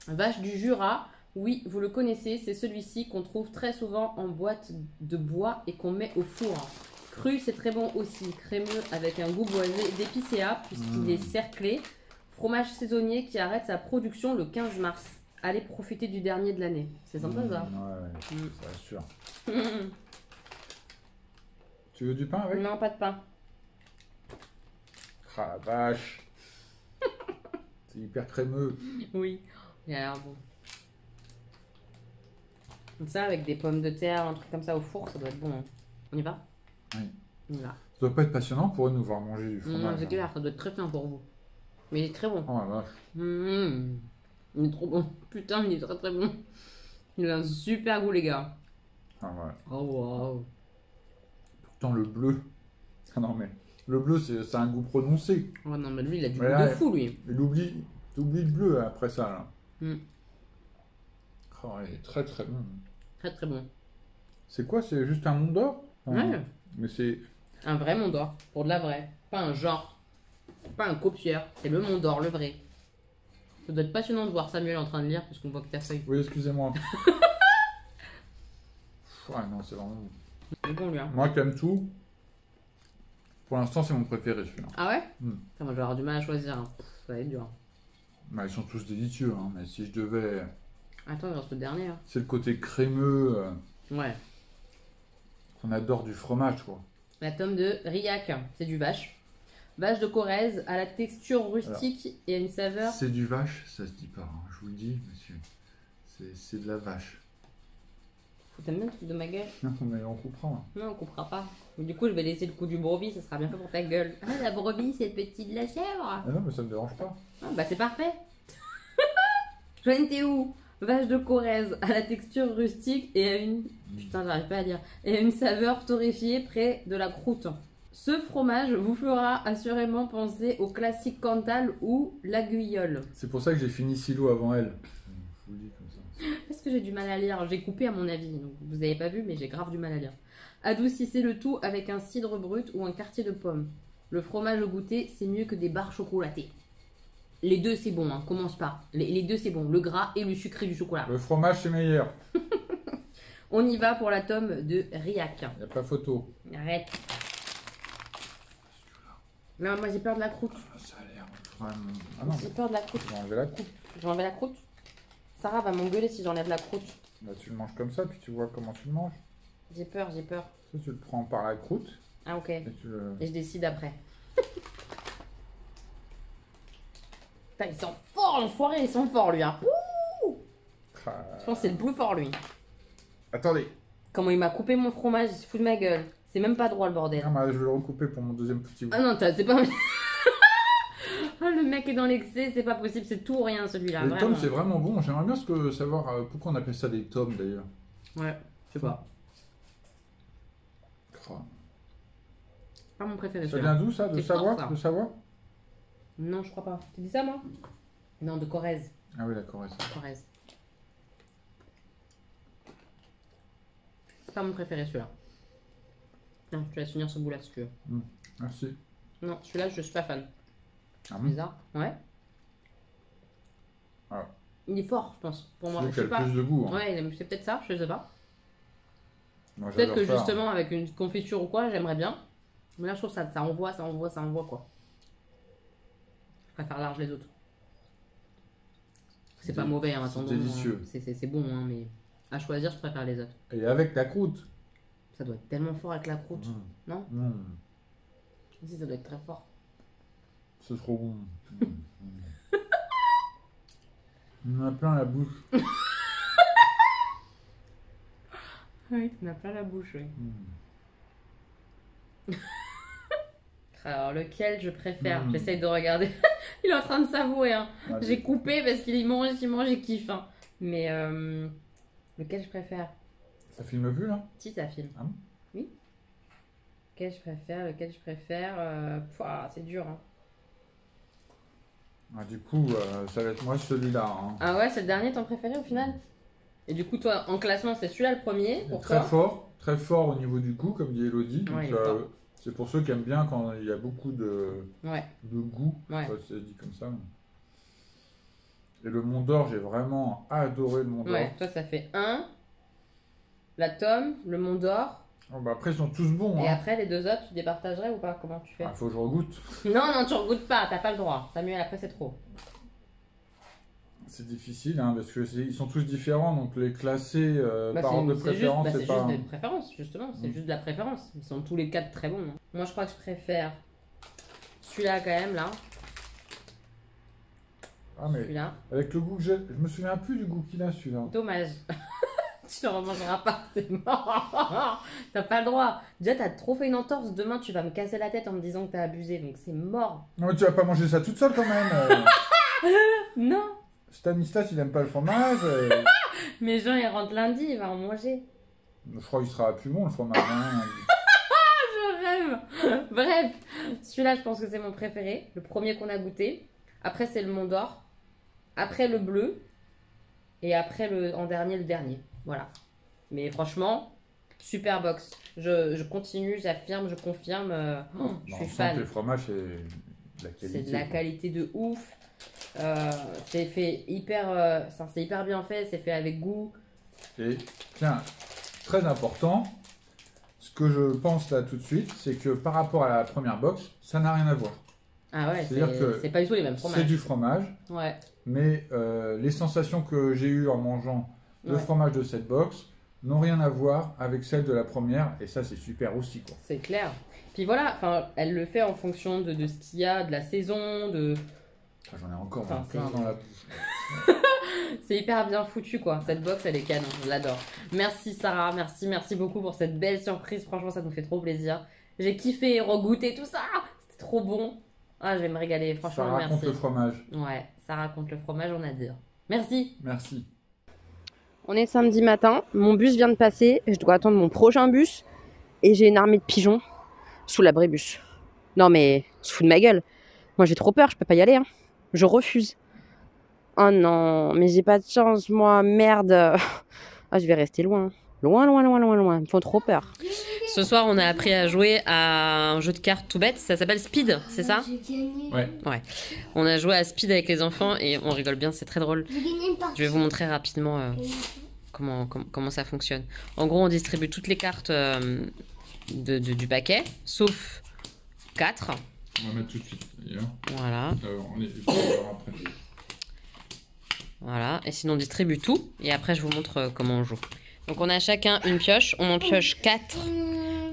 vache du Jura. Oui, vous le connaissez, c'est celui-ci qu'on trouve très souvent en boîte de bois et qu'on met au four. Cru, c'est très bon aussi. Crémeux avec un goût boisé d'épicéa puisqu'il est cerclé. Fromage saisonnier qui arrête sa production le 15 mars. Allez profiter du dernier de l'année. C'est sympa ça. Ouais, ça assure. Tu veux du pain avec? Non, pas de pain. Ah la vache. C'est hyper crémeux. Oui, il a l'air bon. Donc ça avec des pommes de terre, un truc comme ça au four, ça doit être bon. Hein. On y va? Oui. On y va. Ça doit pas être passionnant pour eux de nous voir manger du Non, fromage. c'est clair, ça doit être très bien pour vous. Mais il est très bon. Oh la vache. Il est trop bon. Putain, il est très très bon. Il a un super goût, les gars. Ah ouais. Oh wow. Pourtant le bleu. Ah non mais. Le bleu c'est un goût prononcé. Oh non, mais lui, il a du Ouais, goût de ouais. fou, lui. T'oublies le bleu après ça là. Mm. Oh, il est très très bon. Très très bon. C'est quoi? C'est juste un Mont d'Or? Ouais. Mais c'est. Un vrai Mont d'Or. Pour de la vraie. Pas un genre. Pas un copieur. C'est le Mont d'Or, le vrai. Ça doit être passionnant de voir Samuel en train de lire puisqu'on voit que ta feuille. Oui, excusez-moi. Ouais, non, c'est vraiment. C'est bon, lui, hein. Moi qui aime tout, pour l'instant, c'est mon préféré celui-là. Ah ouais? Mm. Putain, moi, je vais avoir du mal à choisir. Hein. Pff, ça va être dur. Bah, ils sont tous délicieux, hein, mais si je devais. Attends, il reste le dernier. Hein. C'est le côté crémeux Ouais. qu'on adore du fromage, quoi. La tome de Riac. C'est du vache. Vache de Corrèze à la texture rustique et à une saveur. C'est du vache, ça se dit pas, hein, je vous le dis, monsieur. C'est de la vache. T'aimes bien te foutre de ma gueule? Non, mais on comprend. Non, on comprend pas. Du coup, je vais laisser le coup du brebis, ça sera bien fait pour ta gueule. Ah, la brebis, c'est le petit de la chèvre. Ah non, mais ça me dérange pas. Ah, bah c'est parfait. Joanne, t'es où? Vache de Corrèze à la texture rustique et à une... Putain, j'arrive pas à lire. Et à une saveur torréfiée près de la croûte. Ce fromage vous fera assurément penser au classique Cantal ou l'aiguillole. C'est pour ça que j'ai fini silo avant elle. Je vous le dis comme ça. Parce que j'ai du mal à lire. J'ai coupé à mon avis. Donc, vous avez pas vu, mais j'ai grave du mal à lire. Adoucissez le tout avec un cidre brut ou un quartier de pomme. Le fromage au goûter, c'est mieux que des barres chocolatées. Les deux, c'est bon, hein. Commence pas. Les deux, c'est bon. Le gras et le sucré du chocolat. Le fromage, c'est meilleur. On y va pour la tome de Riac. Y a pas photo. Arrête. Non, moi j'ai peur de la croûte. Ah, ça a l'air vraiment. Ah non, J'ai peur de la croûte. je vais enlever la coupe. Je vais enlever la croûte. Sarah va m'engueuler si j'enlève la croûte. Bah, tu le manges comme ça, puis tu vois comment tu le manges. J'ai peur, j'ai peur. Ça, tu le prends par la croûte Ah ok. et tu le. Et je décide après. Putain, il sent fort l'enfoiré, il sent fort lui. Hein. Ah. Je pense que c'est le plus fort lui. Attendez. Comment il m'a coupé mon fromage, il se fout de ma gueule. C'est même pas droit le bordel. Ah, bah, je vais le recouper pour mon deuxième petit bout. Ah non, c'est pas... Oh, le mec est dans l'excès, c'est pas possible, c'est tout ou rien celui-là. Les vraiment. tomes, c'est vraiment bon. J'aimerais bien savoir pourquoi on appelle ça des tomes d'ailleurs. Ouais, je sais pas. Oh. Pas mon préféré Ça celui-là. vient d'où ça? De C'est fort, Savoie? ça. De Savoie? Non, je crois pas. Tu dis ça moi? Non, de Corrèze. Ah oui, d'accord, ouais, ça. Corrèze. C'est pas mon préféré celui-là. Non, je te laisse finir ce bout là si tu veux. Merci. Non, celui-là je suis pas fan. Ah bon? Bizarre. Ouais. Ah. Il est fort, je pense. Pour moi, Donc, je il y sais a pas. plus de goût. Hein. Ouais, c'est peut-être ça, je sais pas. Moi, Peut-être que j'adore ça. justement avec une confiture ou quoi, j'aimerais bien. Mais là, je trouve ça envoie quoi. Je préfère large les autres. C'est pas mauvais, hein, c'est attendons. délicieux. C'est bon, hein, mais à choisir, je préfère les autres. Et avec la croûte. Ça doit être tellement fort avec la croûte. Non? Si, ça doit être très fort. C'est trop bon. On a plein la bouche. Oui, t'en as plein la bouche, oui. Alors, lequel je préfère? J'essaye de regarder. Il est en train de savourer. Hein. Allez. J'ai coupé parce qu'il mange, il kiffe. Hein. Mais lequel je préfère? Ça filme plus là? Si, ça filme. Ah bon? Oui. Lequel je préfère pouah, c'est dur. Hein. Ah, du coup, ça va être moi celui-là. Hein. Ah ouais, c'est le dernier ton préféré au final? Et du coup, toi, en classement, c'est celui-là le premier pour toi? Très fort au niveau du goût, comme dit Elodie. Donc, Ouais, il est fort. c'est pour ceux qui aiment bien quand il y a beaucoup de Ouais. goût. Ouais. Ça, c'est dit comme ça. Et le Mont d'Or, j'ai vraiment adoré le Mont d'Or. Ouais, toi, ça fait 1. La tome, le Mont d'Or. Oh, bah après, ils sont tous bons. Et Hein. après, les deux autres, tu les partagerais ou pas? Comment tu fais? Ah, faut que je regoute. Non, non, tu en goûtes pas, t'as pas le droit. Samuel, après, c'est trop. C'est difficile, hein, parce que ils sont tous différents, donc les classer Bah, par ordre de préférence, c'est c'est pas... juste des préférences, justement. C'est juste de la préférence. Ils sont tous les quatre très bons. Hein. Moi, je crois que je préfère celui-là, quand même, là. Ah, mais Celui-là. avec le goût que j'ai... Je me souviens plus du goût qu'il a, celui-là. Dommage. Tu ne remangeras pas, c'est mort. T'as pas le droit. Déjà, t'as trop fait une entorse. Demain, tu vas me casser la tête en me disant que t'as abusé. Donc, c'est mort. Non, mais tu vas pas manger ça toute seule, quand même. Non. Stanislas, il aime pas le fromage. Mais Jean, il rentre lundi, il va en manger. Je crois qu'il sera plus bon, le fromage. Hein. Je rêve. Bref, celui-là, je pense que c'est mon préféré. Le premier qu'on a goûté. Après, c'est le Mont d'Or. Après, le bleu. Et après, en dernier, le dernier. Voilà. Mais franchement, super box. Je continue, j'affirme, je confirme. Je suis On sent fan. que le fromage, c'est de la qualité. C'est de la qualité de ouf. C'est fait c'est hyper bien fait. C'est fait avec goût. Et tiens, très important, ce que je pense là tout de suite, c'est que par rapport à la première box, ça n'a rien à voir. Ah ouais, C'est-à-dire que c'est pas du tout les mêmes C'est fromages. du fromage, Ouais. mais les sensations que j'ai eues en mangeant le Ouais. fromage de cette box n'ont rien à voir avec celle de la première, et ça c'est super aussi quoi. C'est clair. Puis voilà, enfin, elle le fait en fonction de ce qu'il y a, de la saison, de. Ah, j'en ai encore Enfin, plein c'est- dans la bouche. C'est hyper bien foutu quoi. Cette box elle est canon, je l'adore. Merci Sarah, merci beaucoup pour cette belle surprise. Franchement, ça nous fait trop plaisir. J'ai kiffé regoûter tout ça. C'était trop bon. Ah, je vais me régaler. Ça Franchement, raconte merci. le fromage. Ouais, ça raconte le fromage, on a dit. Merci. Merci. On est samedi matin, mon bus vient de passer, je dois attendre mon prochain bus et j'ai une armée de pigeons sous l'abribus. Non mais, se fout de ma gueule. Moi j'ai trop peur, je peux pas y aller. Hein. Je refuse. Oh non, mais j'ai pas de chance moi, merde. Ah, je vais rester loin. Loin. Ils me font trop peur. Ce soir, on a appris à jouer à un jeu de cartes tout bête, ça s'appelle Speed, c'est ça? J'ai gagné. Ouais. On a joué à Speed avec les enfants et on rigole bien, c'est très drôle. J'ai gagné une partie. Je vais vous montrer rapidement comment ça fonctionne. En gros, on distribue toutes les cartes du paquet, sauf 4. On va mettre tout de suite d'ailleurs. Voilà, On est après. voilà. Et sinon, on distribue tout. Et après, je vous montre comment on joue. Donc, on a chacun une pioche. On en pioche 4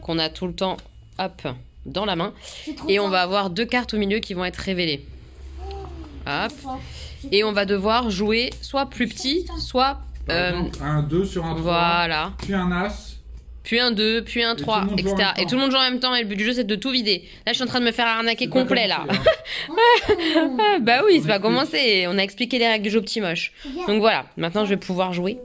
qu'on a tout le temps, hop, dans la main. Et on va avoir 2 cartes au milieu qui vont être révélées. Hop. Et on va devoir jouer soit plus petit, soit... Par exemple, un 2 sur un 3, voilà. puis un as. Puis un 2, puis un 3, tout le monde joue en etc. même temps. Et tout le monde joue en même temps. Et le but du jeu, c'est de tout vider. Là, je suis en train de me faire arnaquer C'est pas complet, là. commencé, hein. Ah, bah oui, c'est On pas est commencé. On a expliqué les règles du jeu petit moche. Donc voilà, maintenant, je vais pouvoir jouer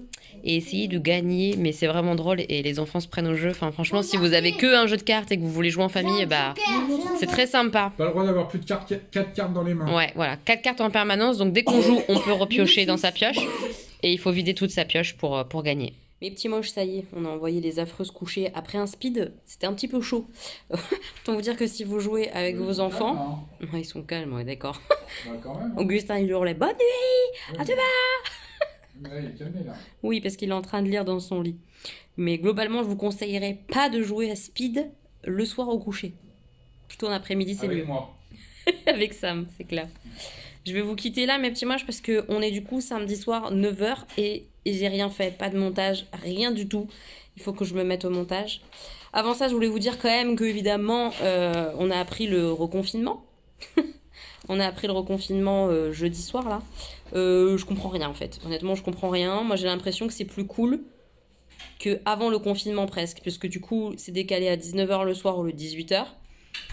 et essayer de gagner. Mais c'est vraiment drôle et les enfants se prennent au jeu. Enfin, franchement, si vous avez que un jeu de cartes et que vous voulez jouer en famille, bah, c'est très sympa. Pas le droit d'avoir plus de 4 cartes dans les mains. Ouais, voilà. 4 cartes en permanence. Donc dès qu'on joue, on peut repiocher dans sa pioche. Et il faut vider toute sa pioche pour gagner. Mes petits moches, ça y est, on a envoyé les affreuses coucher. Après un speed, c'était un petit peu chaud. Autant vous dire que si vous jouez avec vos enfants... Ouais, ils sont calmes, ouais, d'accord. Bah, quand même. Augustin, il hurlait « Bonne nuit !» À demain. Il est calmé là. Oui, parce qu'il est en train de lire dans son lit. Mais globalement, je vous conseillerais pas de jouer à speed le soir au coucher. Plutôt en après-midi, c'est Avec mieux. moi. Avec Sam, c'est clair. Je vais vous quitter là, mes petits moches, parce qu'on est du coup samedi soir, 9h, et j'ai rien fait. Pas de montage, rien du tout. Il faut que je me mette au montage. Avant ça, je voulais vous dire quand même que, évidemment, on a appris le reconfinement. On a appris le reconfinement jeudi soir, là. Je comprends rien, en fait. Honnêtement, je comprends rien. Moi, j'ai l'impression que c'est plus cool qu'avant le confinement, presque. Puisque du coup, c'est décalé à 19h le soir ou le 18h.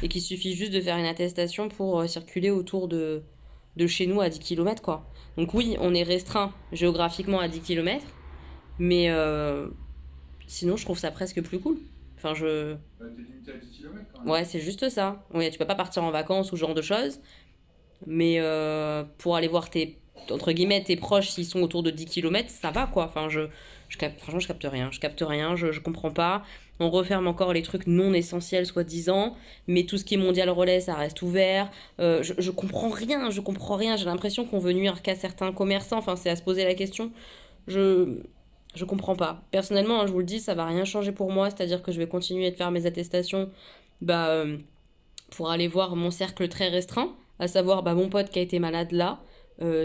Et qu'il suffit juste de faire une attestation pour circuler autour de chez nous à 10 km, quoi. Donc oui, on est restreint géographiquement à 10 km. Mais sinon, je trouve ça presque plus cool. Enfin, Bah, t'es limité à 10 km quand même. Ouais, c'est juste ça. Ouais, tu peux pas partir en vacances ou ce genre de choses. Mais pour aller voir entre guillemets, tes proches, s'ils sont autour de 10 km, ça va, quoi. Enfin, franchement, je capte rien. Je comprends pas. On referme encore les trucs non essentiels, soi-disant. Mais tout ce qui est mondial relais, ça reste ouvert. Je comprends rien. J'ai l'impression qu'on veut nuire qu'à certains commerçants. Enfin, c'est à se poser la question. Je Je comprends pas. Personnellement, hein, je vous le dis, ça va rien changer pour moi. C'est-à-dire que je vais continuer de faire mes attestations pour aller voir mon cercle très restreint. À savoir mon pote qui a été malade là,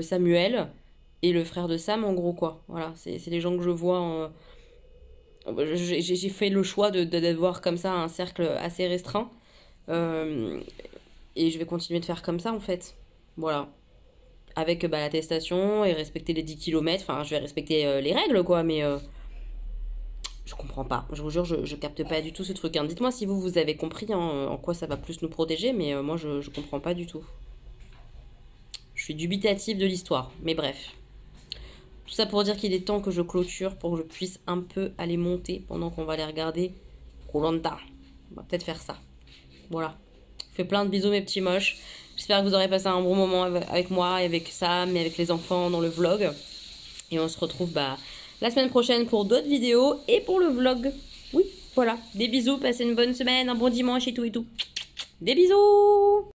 Samuel, et le frère de Sam, en gros, quoi. Voilà, c'est les gens que je vois. J'ai fait le choix d'avoir comme ça un cercle assez restreint. Et je vais continuer de faire comme ça, en fait. Voilà. Avec l'attestation et respecter les 10 km. Enfin, je vais respecter les règles, quoi, mais je comprends pas. Je vous jure, je capte pas du tout ce truc. Hein. Dites-moi si vous avez compris en quoi ça va plus nous protéger, mais moi, je comprends pas du tout. Je suis dubitative de l'histoire, mais bref. Tout ça pour dire qu'il est temps que je clôture pour que je puisse un peu aller monter pendant qu'on va aller regarder Koh-Lanta. On va peut-être faire ça. Voilà. Je vous fais plein de bisous mes petits moches. J'espère que vous aurez passé un bon moment avec moi et avec Sam et avec les enfants dans le vlog. Et on se retrouve la semaine prochaine pour d'autres vidéos et pour le vlog. Oui, voilà. Des bisous, passez une bonne semaine, un bon dimanche et tout et tout. Des bisous!